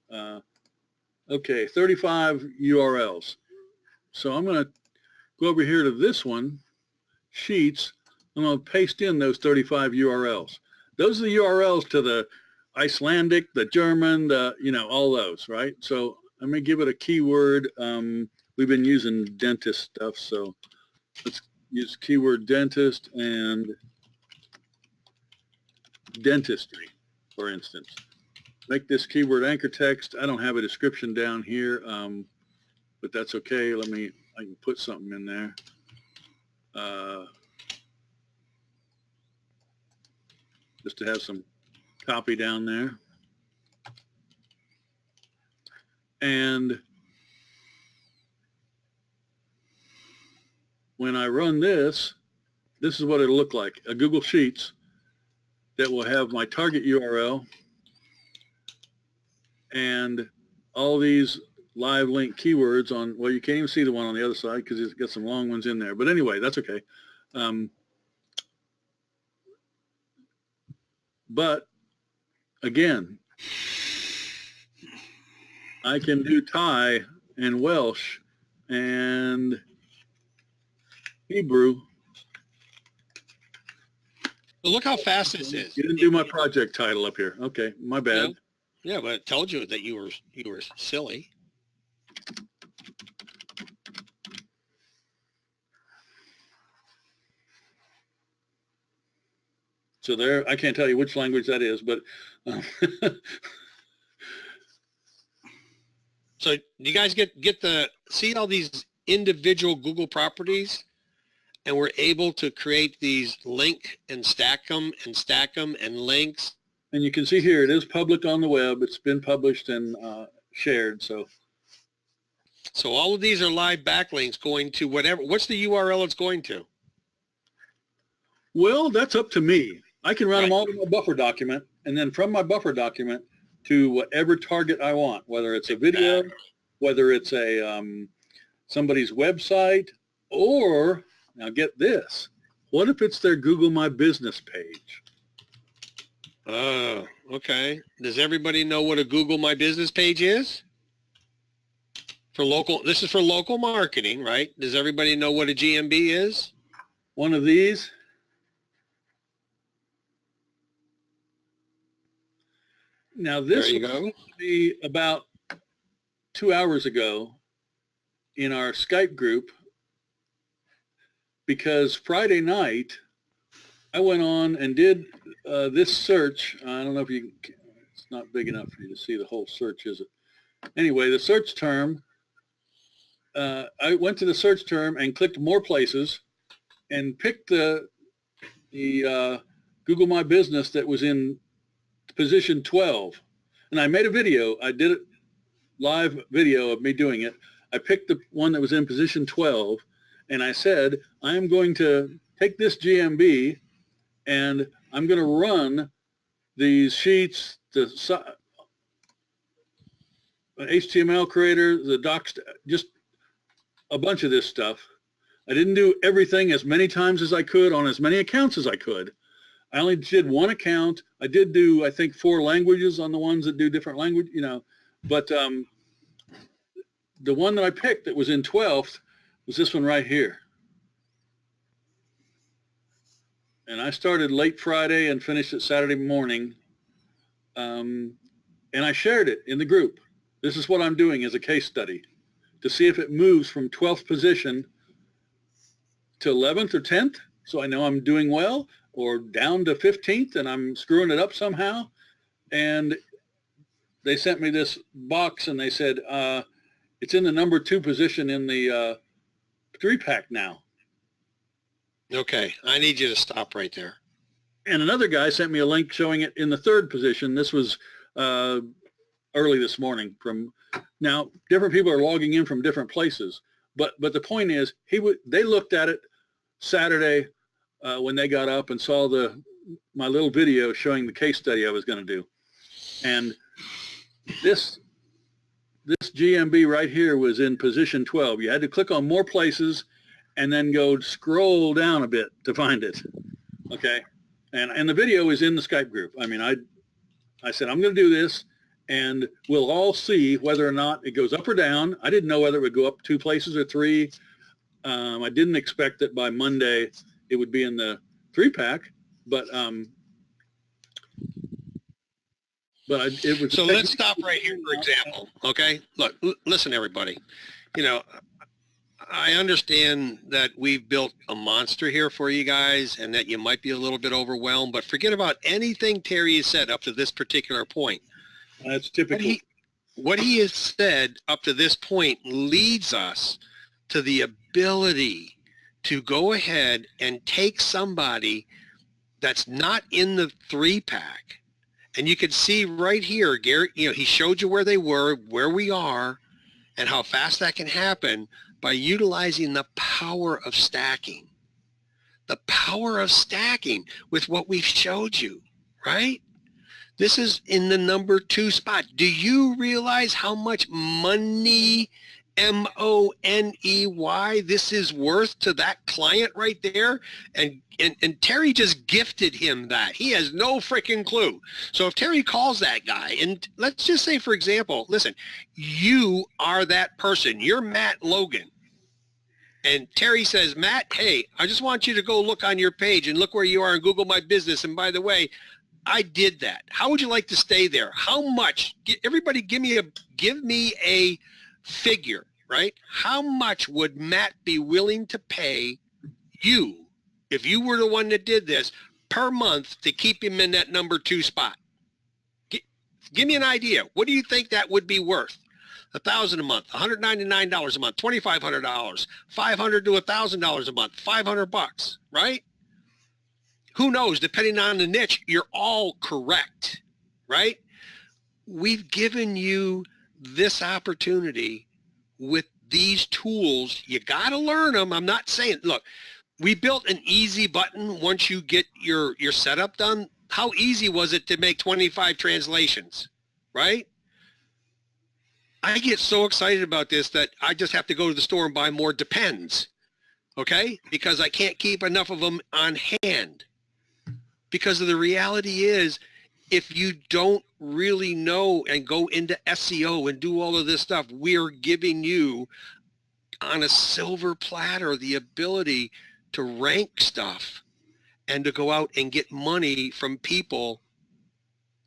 okay, 35 URLs. So I'm going to go over here to this one, Sheets. I'm going to paste in those 35 URLs. Those are the URLs to the Icelandic, the German, all those, right? So I'm going to give it a keyword. We've been using dentist stuff, so let's use keyword dentist and dentistry, for instance. Make this keyword anchor text. I don't have a description down here, but that's okay. I can put something in there. Just to have some copy down there. And when I run this is what it'll look like, a Google Sheets that will have my target URL and all these live link keywords on, well, you can't even see the one on the other side because it's got some long ones in there. But anyway, that's okay. But again, I can do Thai and Welsh and Hebrew. Well, look how fast this is. You didn't do my project title up here. Okay, my bad. Yeah, but it told you that you were silly. So there, I can't tell you which language that is, but so you guys get see all these individual Google properties, and we're able to create these link and stack them and links. And you can see here, it is public on the web. It's been published and shared. So all of these are live backlinks going to whatever. What's the URL it's going to? Well, that's up to me. I can run them all to my buffer document, and then from my buffer document, to whatever target I want, whether it's a video, whether it's a somebody's website, or, now get this, what if it's their Google My Business page? Oh, okay. Does everybody know what a Google My Business page is? This is for local marketing, right? Does everybody know what a GMB is? One of these. Now this There you go. was about 2 hours ago in our Skype group, because Friday night I went on and did this search. I don't know if you can, it's not big enough for you to see the whole search, is it? Anyway, the search term, I went to the search term and clicked more places and picked the Google My Business that was in position 12. And I made a video. I did it, live video of me doing it. I picked the one that was in position 12, and I said, I am going to take this GMB and I'm going to run these sheets, the HTML creator, the docs, just a bunch of this stuff. I didn't do everything as many times as I could on as many accounts as I could. I only did one account. I did do, I think, 4 languages on the ones that do different language, but the one that I picked that was in 12th was this one right here. And I started late Friday and finished it Saturday morning. And I shared it in the group. This is what I'm doing as a case study to see if it moves from 12th position to 11th or 10th. So I know I'm doing well, or down to 15th and I'm screwing it up somehow. And they sent me this box and they said, it's in the number 2 position in the 3-pack now. Okay, I need you to stop right there. And another guy sent me a link showing it in the 3rd position. This was early this morning. Now, different people are logging in from different places. But the point is, they looked at it Saturday when they got up and saw my little video showing the case study I was going to do. And this GMB right here was in position 12. You had to click on more places and then go scroll down a bit to find it. Okay. And the video is in the Skype group. I mean, I said, I'm going to do this and we'll all see whether or not it goes up or down. I didn't know whether it would go up 2 places or 3. I didn't expect that by Monday it would be in the 3-pack, but it was. So let's stop right here, for example. Okay, look, listen, everybody. I understand that we've built a monster here for you guys, and that you might be a little bit overwhelmed. But forget about anything Terry has said up to this particular point. That's typical. What he has said up to this point leads us to the ability to go ahead and take somebody that's not in the 3-pack. And you can see right here, Gary, he showed you where they were, where we are, and how fast that can happen by utilizing the power of stacking. The power of stacking with what we've showed you, right? This is in the number 2 spot. Do you realize how much money, M-O-N-E-Y, this is worth to that client right there? And Terry just gifted him that. He has no freaking clue. So if Terry calls that guy, and let's just say, for example, listen, you are that person. You're Matt Logan. And Terry says, Matt, hey, I just want you to go look on your page and look where you are in Google My Business. And by the way, I did that. How would you like to stay there? How much? Everybody give me a figure, right? How much would Matt be willing to pay you, if you were the one that did this, per month to keep him in that number 2 spot? Give me an idea. What do you think that would be worth? $1,000 a month, $199 a month, $2,500, $500 to $1,000 a month, $500, right? Who knows? Depending on the niche, you're all correct, right? We've given you this opportunity with these tools. You got to learn them. I'm not saying, look, we built an easy button once you get your setup done. How easy was it to make 25 translations, right? I get so excited about this that I just have to go to the store and buy more Depends, okay? Because I can't keep enough of them on hand. Because of the reality is, if you don't really know and go into SEO and do all of this stuff, we're giving you on a silver platter the ability to rank stuff and to go out and get money from people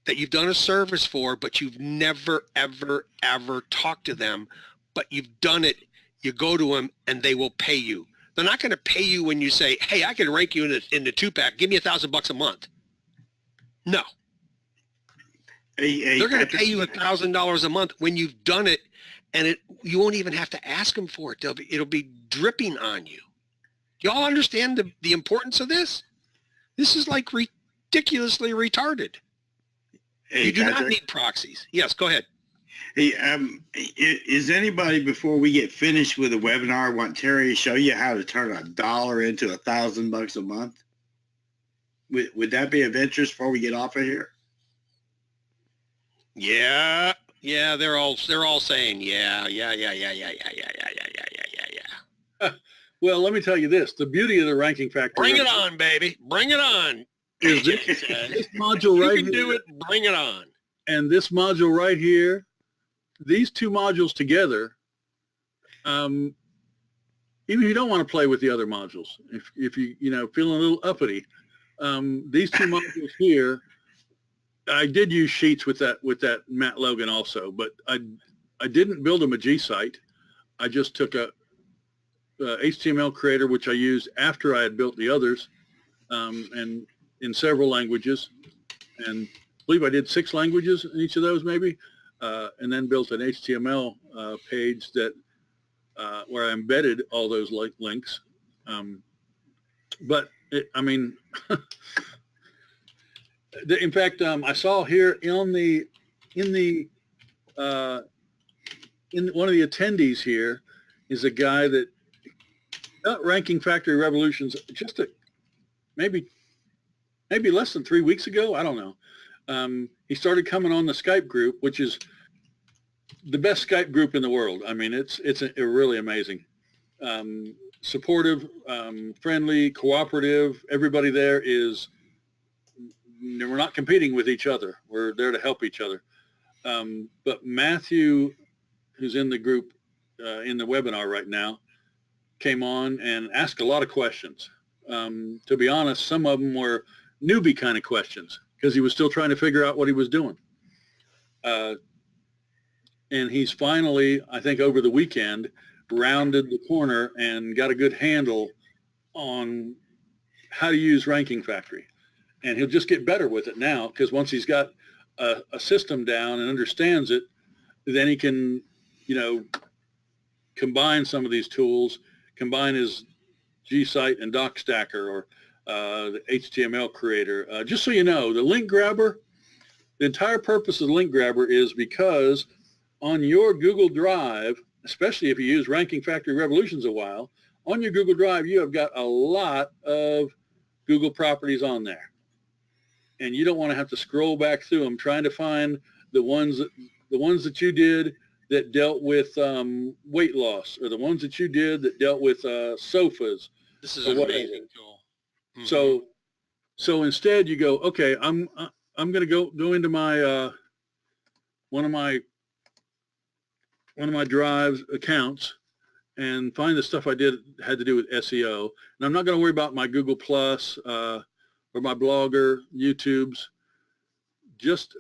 that you've done a service for, but you've never, ever, ever talked to them, but you've done it. You go to them and they will pay you. They're not going to pay you when you say, hey, I can rank you in the 2-pack. Give me $1,000 a month. No. They're going to pay you $1,000 a month when you've done it, and you won't even have to ask them for it. It'll be dripping on you. Do y'all understand the importance of this? This is like ridiculously retarded. Hey, you do Patrick, not need proxies. Yes, go ahead. Hey, is anybody, before we get finished with the webinar, want Terry to show you how to turn $1 into $1,000 a month? Would that be of interest before we get off of here? Yeah, they're all saying yeah. Well, let me tell you this. The beauty of the ranking factory. Bring it on, baby. Bring it on. Is this module right here. You can do it. Bring it on. And this module right here, these two modules together, even if you don't want to play with the other modules, if you feeling a little uppity, these two modules here, I did use Sheets with that Matt Logan also, but I didn't build them a G site. I just took a HTML creator, which I used after I had built the others, and in several languages, and I believe I did 6 languages in each of those maybe, and then built an HTML page that where I embedded all those links. But in fact, I saw here in one of the attendees here is a guy that ranking factory revolutions just maybe less than 3 weeks ago. I don't know. He started coming on the Skype group, which is the best Skype group in the world. I mean, it's really amazing. Supportive, friendly, cooperative. Everybody there is, we're not competing with each other. We're there to help each other. But Matthew, who's in the group, in the webinar right now, came on and asked a lot of questions. To be honest, some of them were newbie kind of questions because he was still trying to figure out what he was doing. And he's finally, I think over the weekend, rounded the corner and got a good handle on how to use Ranking Factory. And he'll just get better with it now, because once he's got a system down and understands it, then he can, combine some of these tools, combine his G-Site and Doc Stacker or the HTML creator. Just so you know, the link grabber, the entire purpose of the link grabber is because on your Google Drive, especially if you use Ranking Factory Revolutions a while, on your Google Drive, you have got a lot of Google properties on there. And you don't want to have to scroll back through them trying to find the ones that you did that dealt with weight loss, or the ones that you did that dealt with sofas. This is an amazing tool. Mm-hmm. So instead you go, okay, I'm going to go into my one of my Drive's accounts and find the stuff I had to do with SEO, and I'm not going to worry about my Google Plus or my Blogger, YouTube's.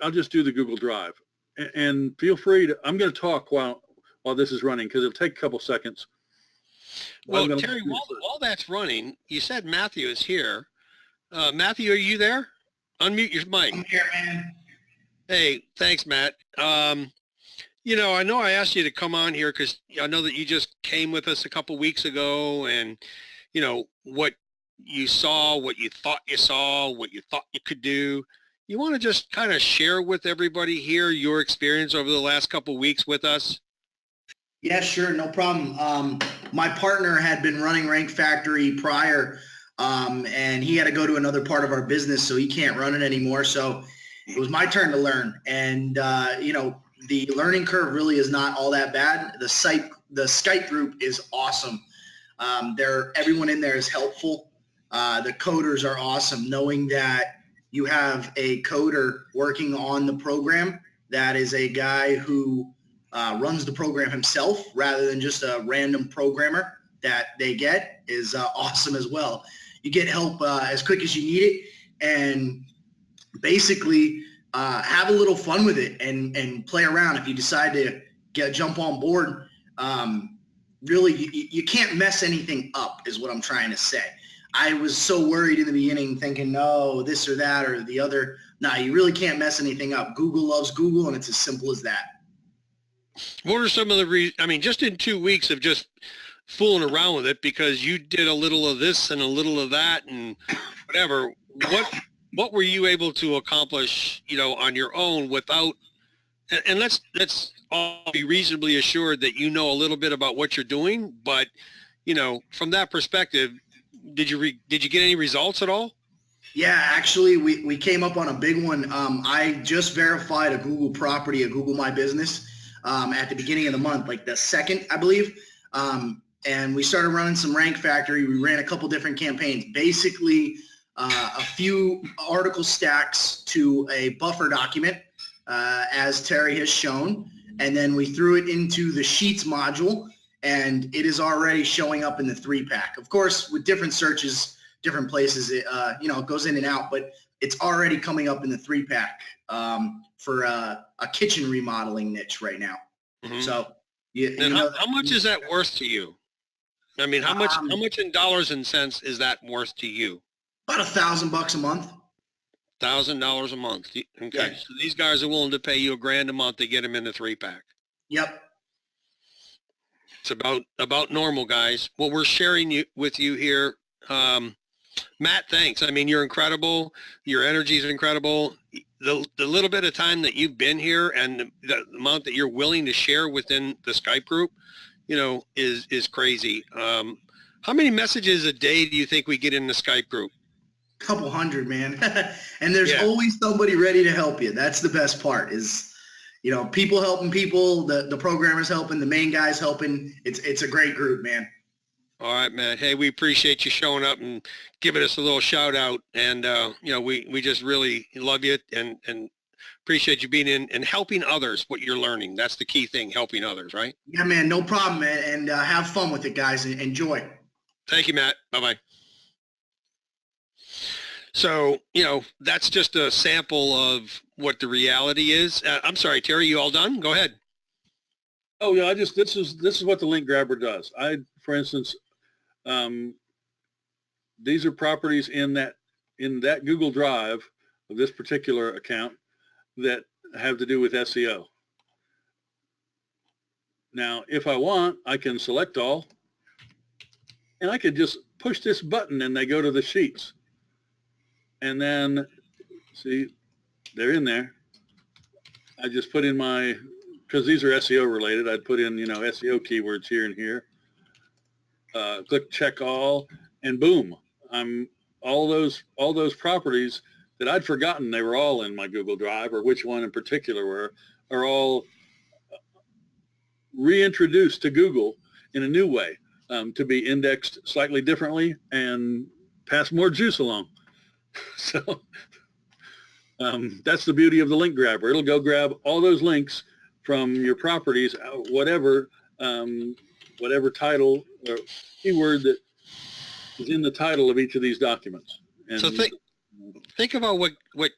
I'll just do the Google Drive, and feel free to. I'm going to talk while this is running because it'll take a couple seconds. Well, Terry, while that's running, you said Matthew is here. Matthew, are you there? Unmute your mic. I'm here, man. Hey, thanks, Matt. I know I asked you to come on here because I know that you just came with us a couple weeks ago, and what you saw, what you thought you saw, what you thought you could do. You want to just kind of share with everybody here your experience over the last couple weeks with us? Yeah, sure, no problem. My partner had been running Rank Factory prior, and he had to go to another part of our business, so he can't run it anymore. So it was my turn to learn. And, you know, the learning curve really is not all that bad. The Skype group is awesome. Everyone in there is helpful. The coders are awesome, knowing that you have a coder working on the program that is a guy who runs the program himself rather than just a random programmer that they get is awesome as well. You get help as quick as you need it, and basically have a little fun with it and play around. If you decide to jump on board, really you can't mess anything up is what I'm trying to say. I was so worried in the beginning thinking, no, this or that or the other. No, you really can't mess anything up. Google loves Google, and it's as simple as that. What are some of the I mean, just in 2 weeks of just fooling around with it, because you did a little of this and a little of that and whatever, what were you able to accomplish, you know, on your own without, and let's all be reasonably assured that you know a little bit about what you're doing, but, you know, from that perspective, did you get any results at all? Yeah, actually, we came up on a big one. I just verified a Google property, a Google My Business, at the beginning of the month, like the 2nd, I believe. And we started running some Rank Factory. We ran a couple different campaigns, basically a few article stacks to a buffer document, as Terry has shown. And then we threw it into the Sheets module, and it is already showing up in the 3-pack. Of course, with different searches, different places, it goes in and out, but it's already coming up in the 3-pack for a kitchen remodeling niche right now. Mm-hmm. So, how much is that worth to you? I mean, how much in dollars and cents is that worth to you? About $1,000 a month. $1,000 a month. Okay, yeah. So these guys are willing to pay you $1,000 a month to get them in the 3-pack. Yep. It's about normal, guys. What we're sharing with you here, Matt, thanks. I mean, you're incredible. Your energy is incredible. The little bit of time that you've been here and the amount that you're willing to share within the Skype group, you know, is crazy. How many messages a day do you think we get in the Skype group? Couple hundred, man. And there's always somebody ready to help you. That's the best part is, you know, people helping people, the programmers helping, the main guys helping. It's a great group, man. All right, man. Hey, we appreciate you showing up and giving us a little shout out. And, you know, we just really love you and appreciate you being in and helping others, what you're learning. That's the key thing, helping others, right? Yeah, man. No problem, man. And have fun with it, guys. And enjoy. Thank you, Matt. Bye-bye. So, you know, that's just a sample of what the reality is. I'm sorry, Terry, you all done? Go ahead. Oh yeah, this is what the link grabber does. For instance, these are properties in that Google Drive of this particular account that have to do with SEO. Now, if I want, I can select all, and I could just push this button and they go to the sheets. And then, see, they're in there. I just put in because these are SEO related, I'd put in, you know, SEO keywords here and here. Click check all, and boom, all those properties that I'd forgotten they were all in my Google Drive, or which one in particular are all reintroduced to Google in a new way, to be indexed slightly differently and pass more juice along. So that's the beauty of the link grabber. It'll go grab all those links from your properties, whatever title or keyword that is in the title of each of these documents. And so think about what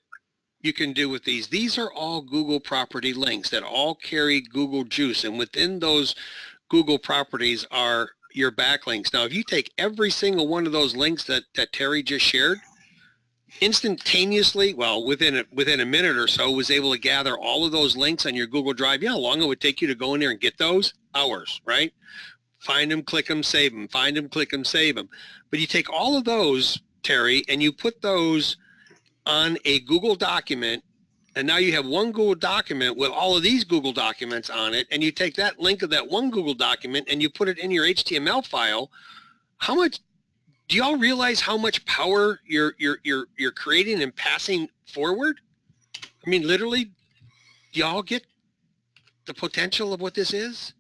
you can do with these. These are all Google property links that all carry Google juice, and within those Google properties are your backlinks. Now, if you take every single one of those links that Terry just shared, instantaneously, well, within a minute or so, was able to gather all of those links on your Google Drive. You know how long it would take you to go in there and get those? Hours, right? Find them, click them, save them. Find them, click them, save them. But you take all of those, Terry, and you put those on a Google document, and now you have one Google document with all of these Google documents on it, and you take that link of that one Google document and you put it in your HTML file. How much do y'all realize how much power you're creating and passing forward? I mean, literally, do y'all get the potential of what this is?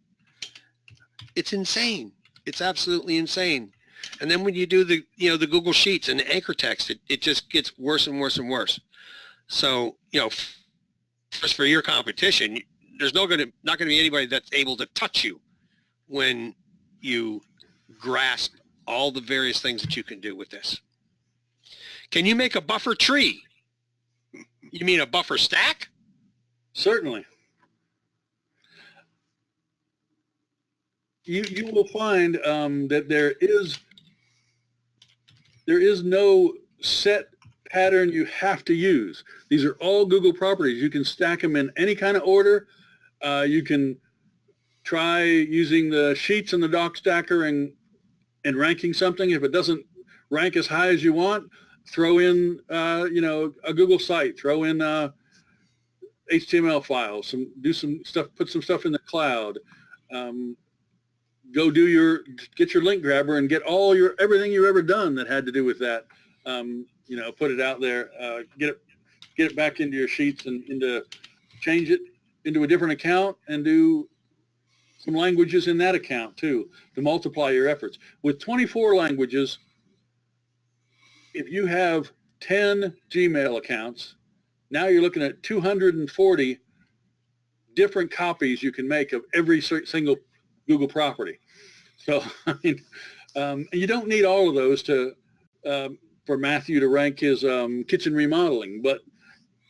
It's insane. It's absolutely insane. And then when you do the, the Google Sheets and the anchor text, it just gets worse and worse and worse. So, just for your competition, there's not going to be anybody that's able to touch you when you grasp all the various things that you can do with this. Can you make a buffer tree? You mean a buffer stack? Certainly. You will find that there is no set pattern you have to use. These are all Google properties. You can stack them in any kind of order. You can try using the sheets in the doc stacker and ranking something. If it doesn't rank as high as you want, throw in a Google site, throw in HTML files, do some stuff, put some stuff in the cloud. Go get your link grabber and get everything you've ever done that had to do with that. Put it out there, get it back into your sheets and change it into a different account and do some languages in that account too to multiply your efforts. With 24 languages, if you have 10 Gmail accounts, now you're looking at 240 different copies you can make of every single Google property. So, I mean, you don't need all of those for Matthew to rank his kitchen remodeling, but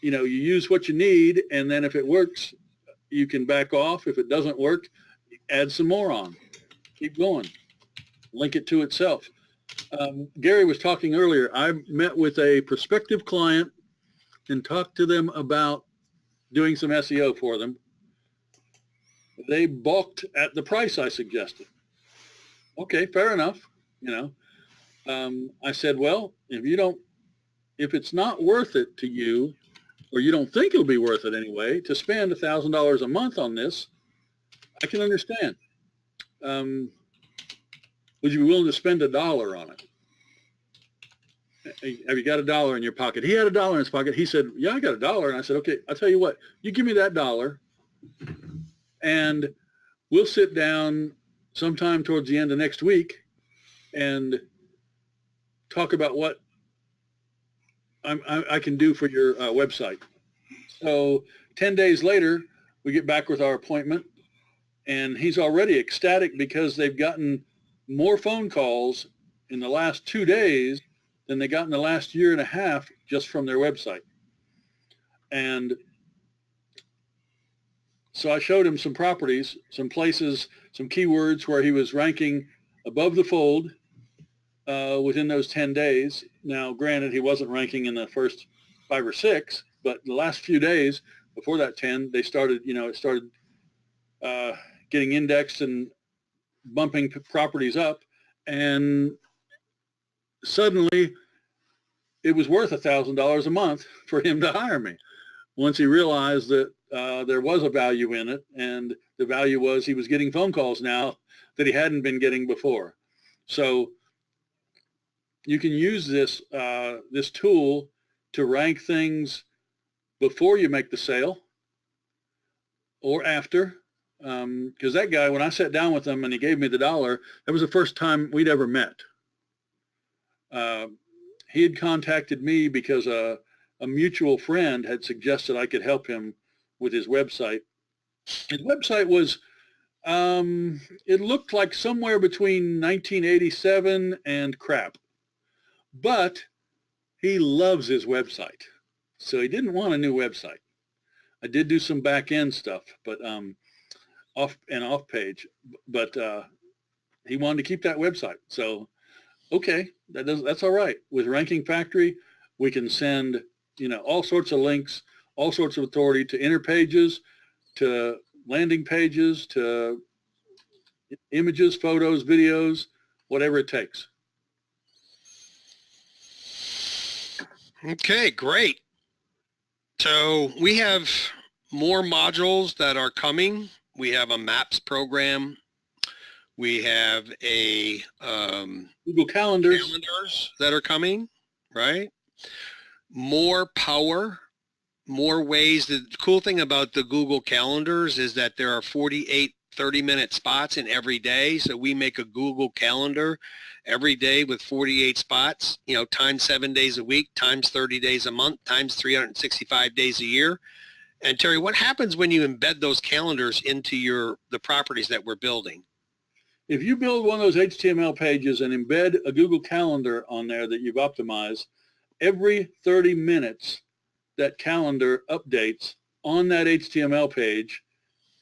you use what you need, and then if it works, you can back off. If it doesn't work, add some more on. Keep going. Link it to itself. Gary was talking earlier. I met with a prospective client and talked to them about doing some SEO for them. They balked at the price I suggested. Okay, fair enough. I said, well, if it's not worth it to you, or you don't think it'll be worth it anyway, to spend $1,000 a month on this, I can understand. Would you be willing to spend $1 on it? Have you got $1 in your pocket? He had $1 in his pocket. He said, yeah, I got $1. And I said, okay, I'll tell you what, you give me that $1 and we'll sit down sometime towards the end of next week and talk about what I can do for your website. So 10 days later, we get back with our appointment, and he's already ecstatic because they've gotten more phone calls in the last 2 days than they got in the last year and a half just from their website. And so I showed him some properties, some places, some keywords where he was ranking above the fold within those 10 days. Now, granted, he wasn't ranking in the first 5 or 6, but the last few days before that 10, they started, it started getting indexed and bumping properties up, and suddenly it was worth $1,000 a month for him to hire me once he realized that there was a value in it, and the value was he was getting phone calls now that he hadn't been getting before. So you can use this this tool to rank things before you make the sale or after, because that guy, when I sat down with him and he gave me the $1, that was the first time we'd ever met. He had contacted me because a mutual friend had suggested I could help him with his website. His website was, it looked like somewhere between 1987 and crap, but he loves his website, so he didn't want a new website. I did do some back end stuff, but off page, but he wanted to keep that website. So, okay, that's all right. With Ranking Factory, we can send all sorts of links, all sorts of authority to inner pages, to landing pages, to images, photos, videos, whatever it takes. Okay, great. So we have more modules that are coming. We have a maps program. We have a Google calendars that are coming, right? More power, more ways. The cool thing about the Google calendars is that there are 48 30-minute spots in every day. So we make a Google calendar every day with 48 spots, you know, times 7 days a week, times 30 days a month, times 365 days a year. And Terry, what happens when you embed those calendars into the properties that we're building? If you build one of those HTML pages and embed a Google Calendar on there that you've optimized, every 30 minutes that calendar updates on that HTML page.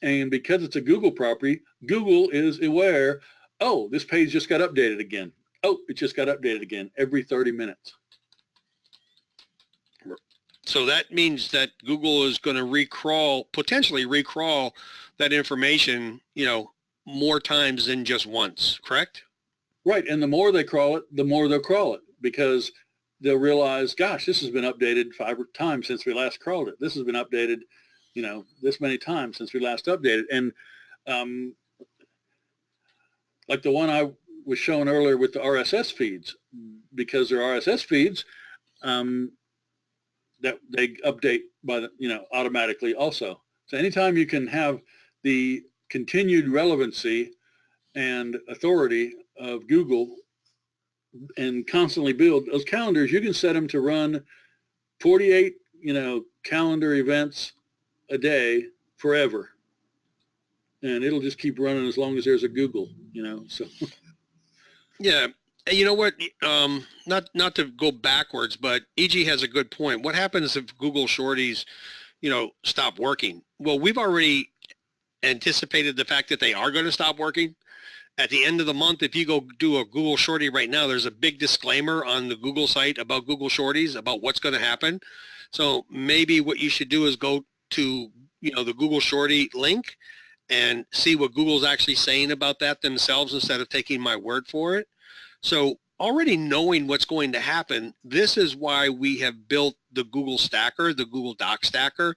And because it's a Google property, Google is aware, oh, this page just got updated again. Oh, it just got updated again every 30 minutes. So that means that Google is going to potentially recrawl that information, you know, more times than just once, correct? Right, and the more they crawl it, the more they'll crawl it, because they'll realize, gosh, this has been updated 5 times since we last crawled it. This has been updated, you know, this many times since we last updated. And like the one I was showing earlier with the RSS feeds, because they're RSS feeds, that they update by the, you know, automatically also. So anytime you can have the continued relevancy and authority of Google and constantly build those calendars, you can set them to run 48, you know, calendar events a day forever. And it'll just keep running as long as there's a Google, you know, so. Yeah. You know what, not to go backwards, but EG has a good point. What happens if Google Shorties, you know, stop working? Well, we've already anticipated the fact that they are going to stop working. At the end of the month, if you go do a Google Shorty right now, there's a big disclaimer on the Google site about Google Shorties, about what's going to happen. So maybe what you should do is go to, you know, the Google Shorty link and see what Google's actually saying about that themselves instead of taking my word for it. So already knowing what's going to happen, this is why we have built the Google Stacker, the Google Doc Stacker,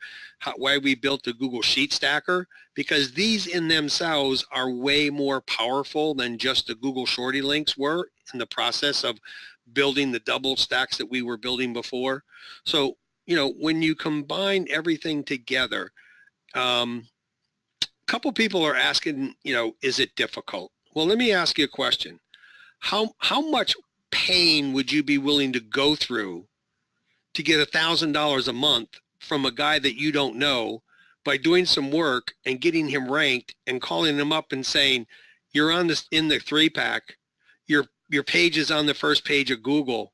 why we built the Google Sheet Stacker, because these in themselves are way more powerful than just the Google Shorty links were in the process of building the double stacks that we were building before. So, you know, when you combine everything together, a couple people are asking, you know, is it difficult? Well, let me ask you a question. How much pain would you be willing to go through to get $1,000 a month from a guy that you don't know by doing some work and getting him ranked and calling him up and saying, you're on this in the 3-pack, your page is on the first page of Google,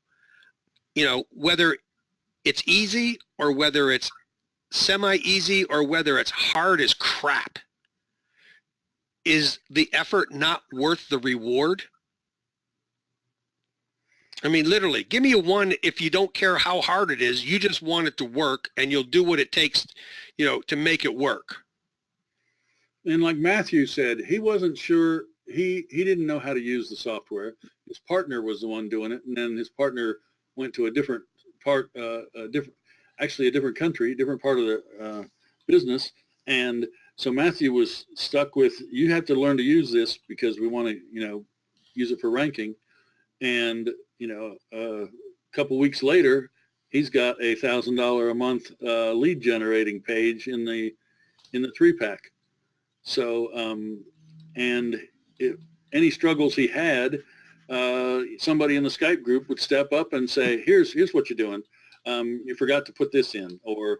you know, whether it's easy or whether it's semi-easy or whether it's hard as crap, is the effort not worth the reward? I mean, literally, give me a 1 if you don't care how hard it is. You just want it to work, and you'll do what it takes, you know, to make it work. And like Matthew said, he wasn't sure. He didn't know how to use the software. His partner was the one doing it, and then his partner went to a different part, a different country, different part of the business. And so Matthew was stuck with, you have to learn to use this because we want to, you know, use it for ranking. And you know, a couple weeks later, he's got a $1,000 a month lead generating page in the 3-pack. So, and if any struggles he had, somebody in the Skype group would step up and say, here's what you're doing. You forgot to put this in, or,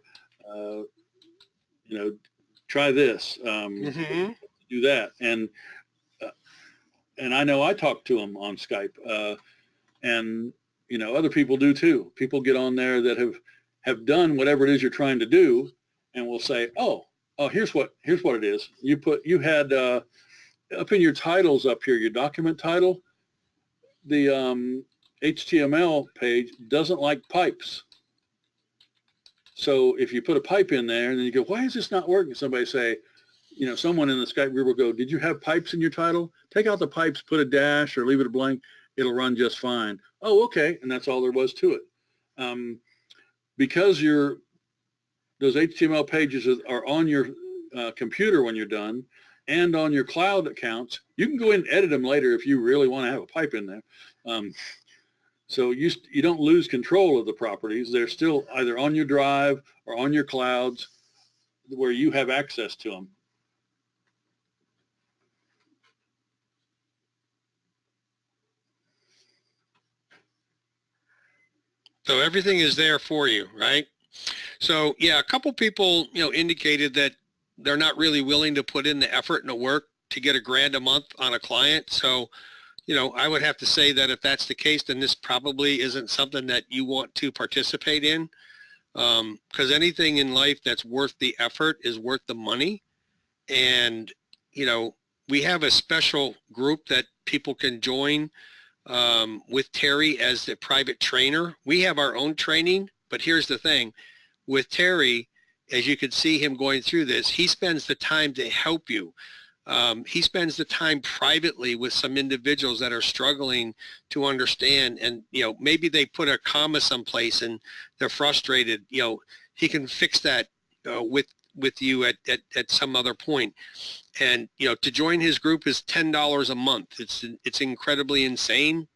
you know, try this, do that. And I know I talked to him on Skype, and, you know, other people do too. People get on there that have done whatever it is you're trying to do, and will say, oh, here's what it is. You had up in your titles up here, your document title, the HTML page doesn't like pipes. So if you put a pipe in there and then you go, why is this not working? Somebody say, you know, someone in the Skype group will go, did you have pipes in your title? Take out the pipes, put a dash or leave it a blank. It'll run just fine. Oh, okay. And that's all there was to it. Because those HTML pages are on your computer when you're done and on your cloud accounts, you can go in and edit them later if you really want to have a pipe in there. So you don't lose control of the properties. They're still either on your drive or on your clouds where you have access to them. So everything is there for you, right? So yeah, a couple people, indicated that they're not really willing to put in the effort and the work to get $1,000 a month on a client. So, I would have to say that if that's the case, then this probably isn't something that you want to participate in. Because anything in life that's worth the effort is worth the money. And, we have a special group that people can join with Terry as the private trainer. We have our own training, but here's the thing. With Terry, as you can see him going through this, he spends the time to help you. He spends the time privately with some individuals that are struggling to understand, and maybe they put a comma someplace and they're frustrated. He can fix that with you at some other point. And to join his group is $10 a month. It's incredibly insane.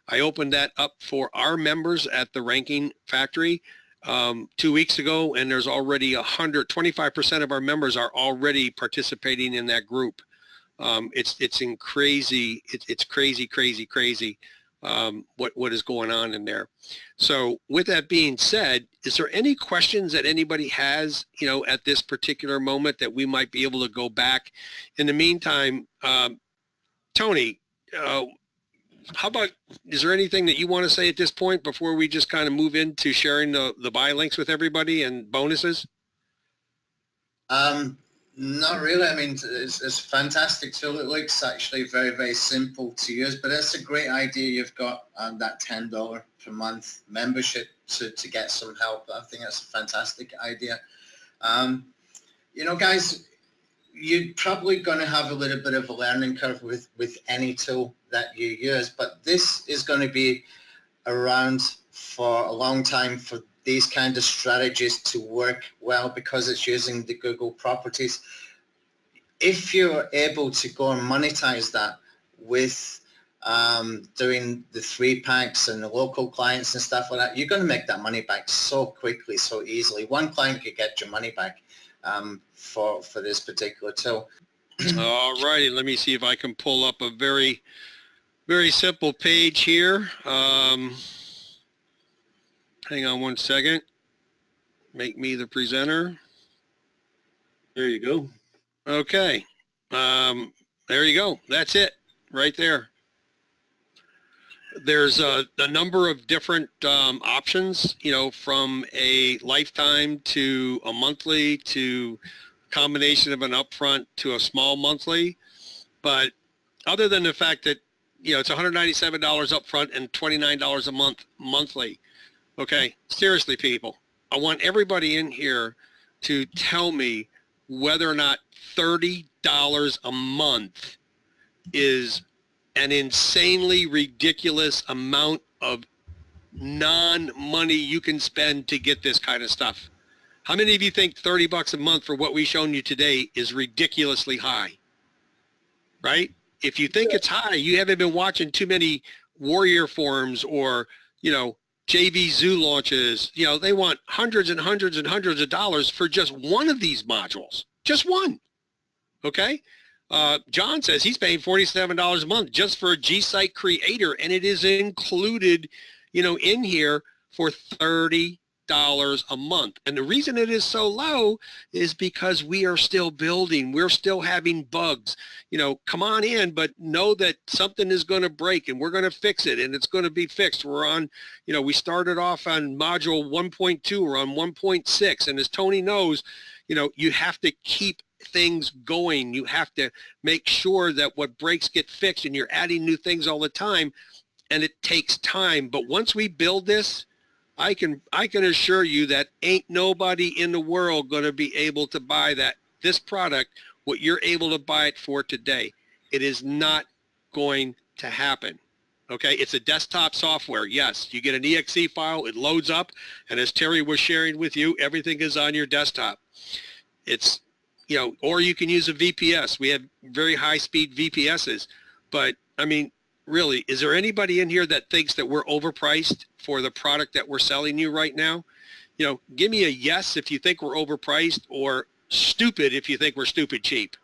I opened that up for our members at the Ranking Factory 2 weeks ago, and there's already 25% of our members are already participating in that group. It's crazy. It's crazy what is going on in there. So with that being said, is there any questions that anybody has, at this particular moment that we might be able to go back? In the meantime, Tony, how about, is there anything that you want to say at this point before we just kind of move into sharing the buy links with everybody and bonuses? Not really. I mean, it's a fantastic tool. It looks actually very, very simple to use, but it's a great idea. You've got that $10 per month membership to get some help. I think that's a fantastic idea. Guys, you're probably going to have a little bit of a learning curve with any tool that you use, but this is going to be around for a long time for these kind of strategies to work well because it's using the Google properties. If you're able to go and monetize that with doing the 3-packs and the local clients and stuff like that, you're going to make that money back so quickly, so easily. One client could get your money back for this particular tool. All righty, let me see if I can pull up a very, very simple page here. Hang on one second. Make me the presenter. There you go. Okay. There you go. That's it right there. There's a number of different options, from a lifetime to a monthly to a combination of an upfront to a small monthly. But other than the fact that, it's $197 upfront and $29 a month monthly. Okay, seriously, people, I want everybody in here to tell me whether or not $30 a month is an insanely ridiculous amount of non-money you can spend to get this kind of stuff. How many of you think $30 a month for what we've shown you today is ridiculously high? Right? If you think it's high, you haven't been watching too many warrior forums or, JV Zoo launches. They want hundreds and hundreds and hundreds of dollars for just one of these modules. Just one. Okay? John says he's paying $47 a month just for a G-Site Creator, and it is included, in here for $30 a month. And the reason it is so low is because we are still building. We're still having bugs. Come on in, but know that something is going to break and we're going to fix it and it's going to be fixed. We're on, we started off on module 1.2, we're on 1.6. And as Tony knows, you have to keep things going. You have to make sure that what breaks get fixed, and you're adding new things all the time, and it takes time. But once we build this, I can assure you that ain't nobody in the world going to be able to buy this product, what you're able to buy it for today. It is not going to happen. Okay, it's a desktop software. Yes, you get an exe file, it loads up, and as Terry was sharing with you, everything is on your desktop. It's, or you can use a VPS. We have very high-speed VPSs, but I mean, really, is there anybody in here that thinks that we're overpriced for the product that we're selling you right now? You know, give me a yes if you think we're overpriced, or stupid if you think we're stupid cheap.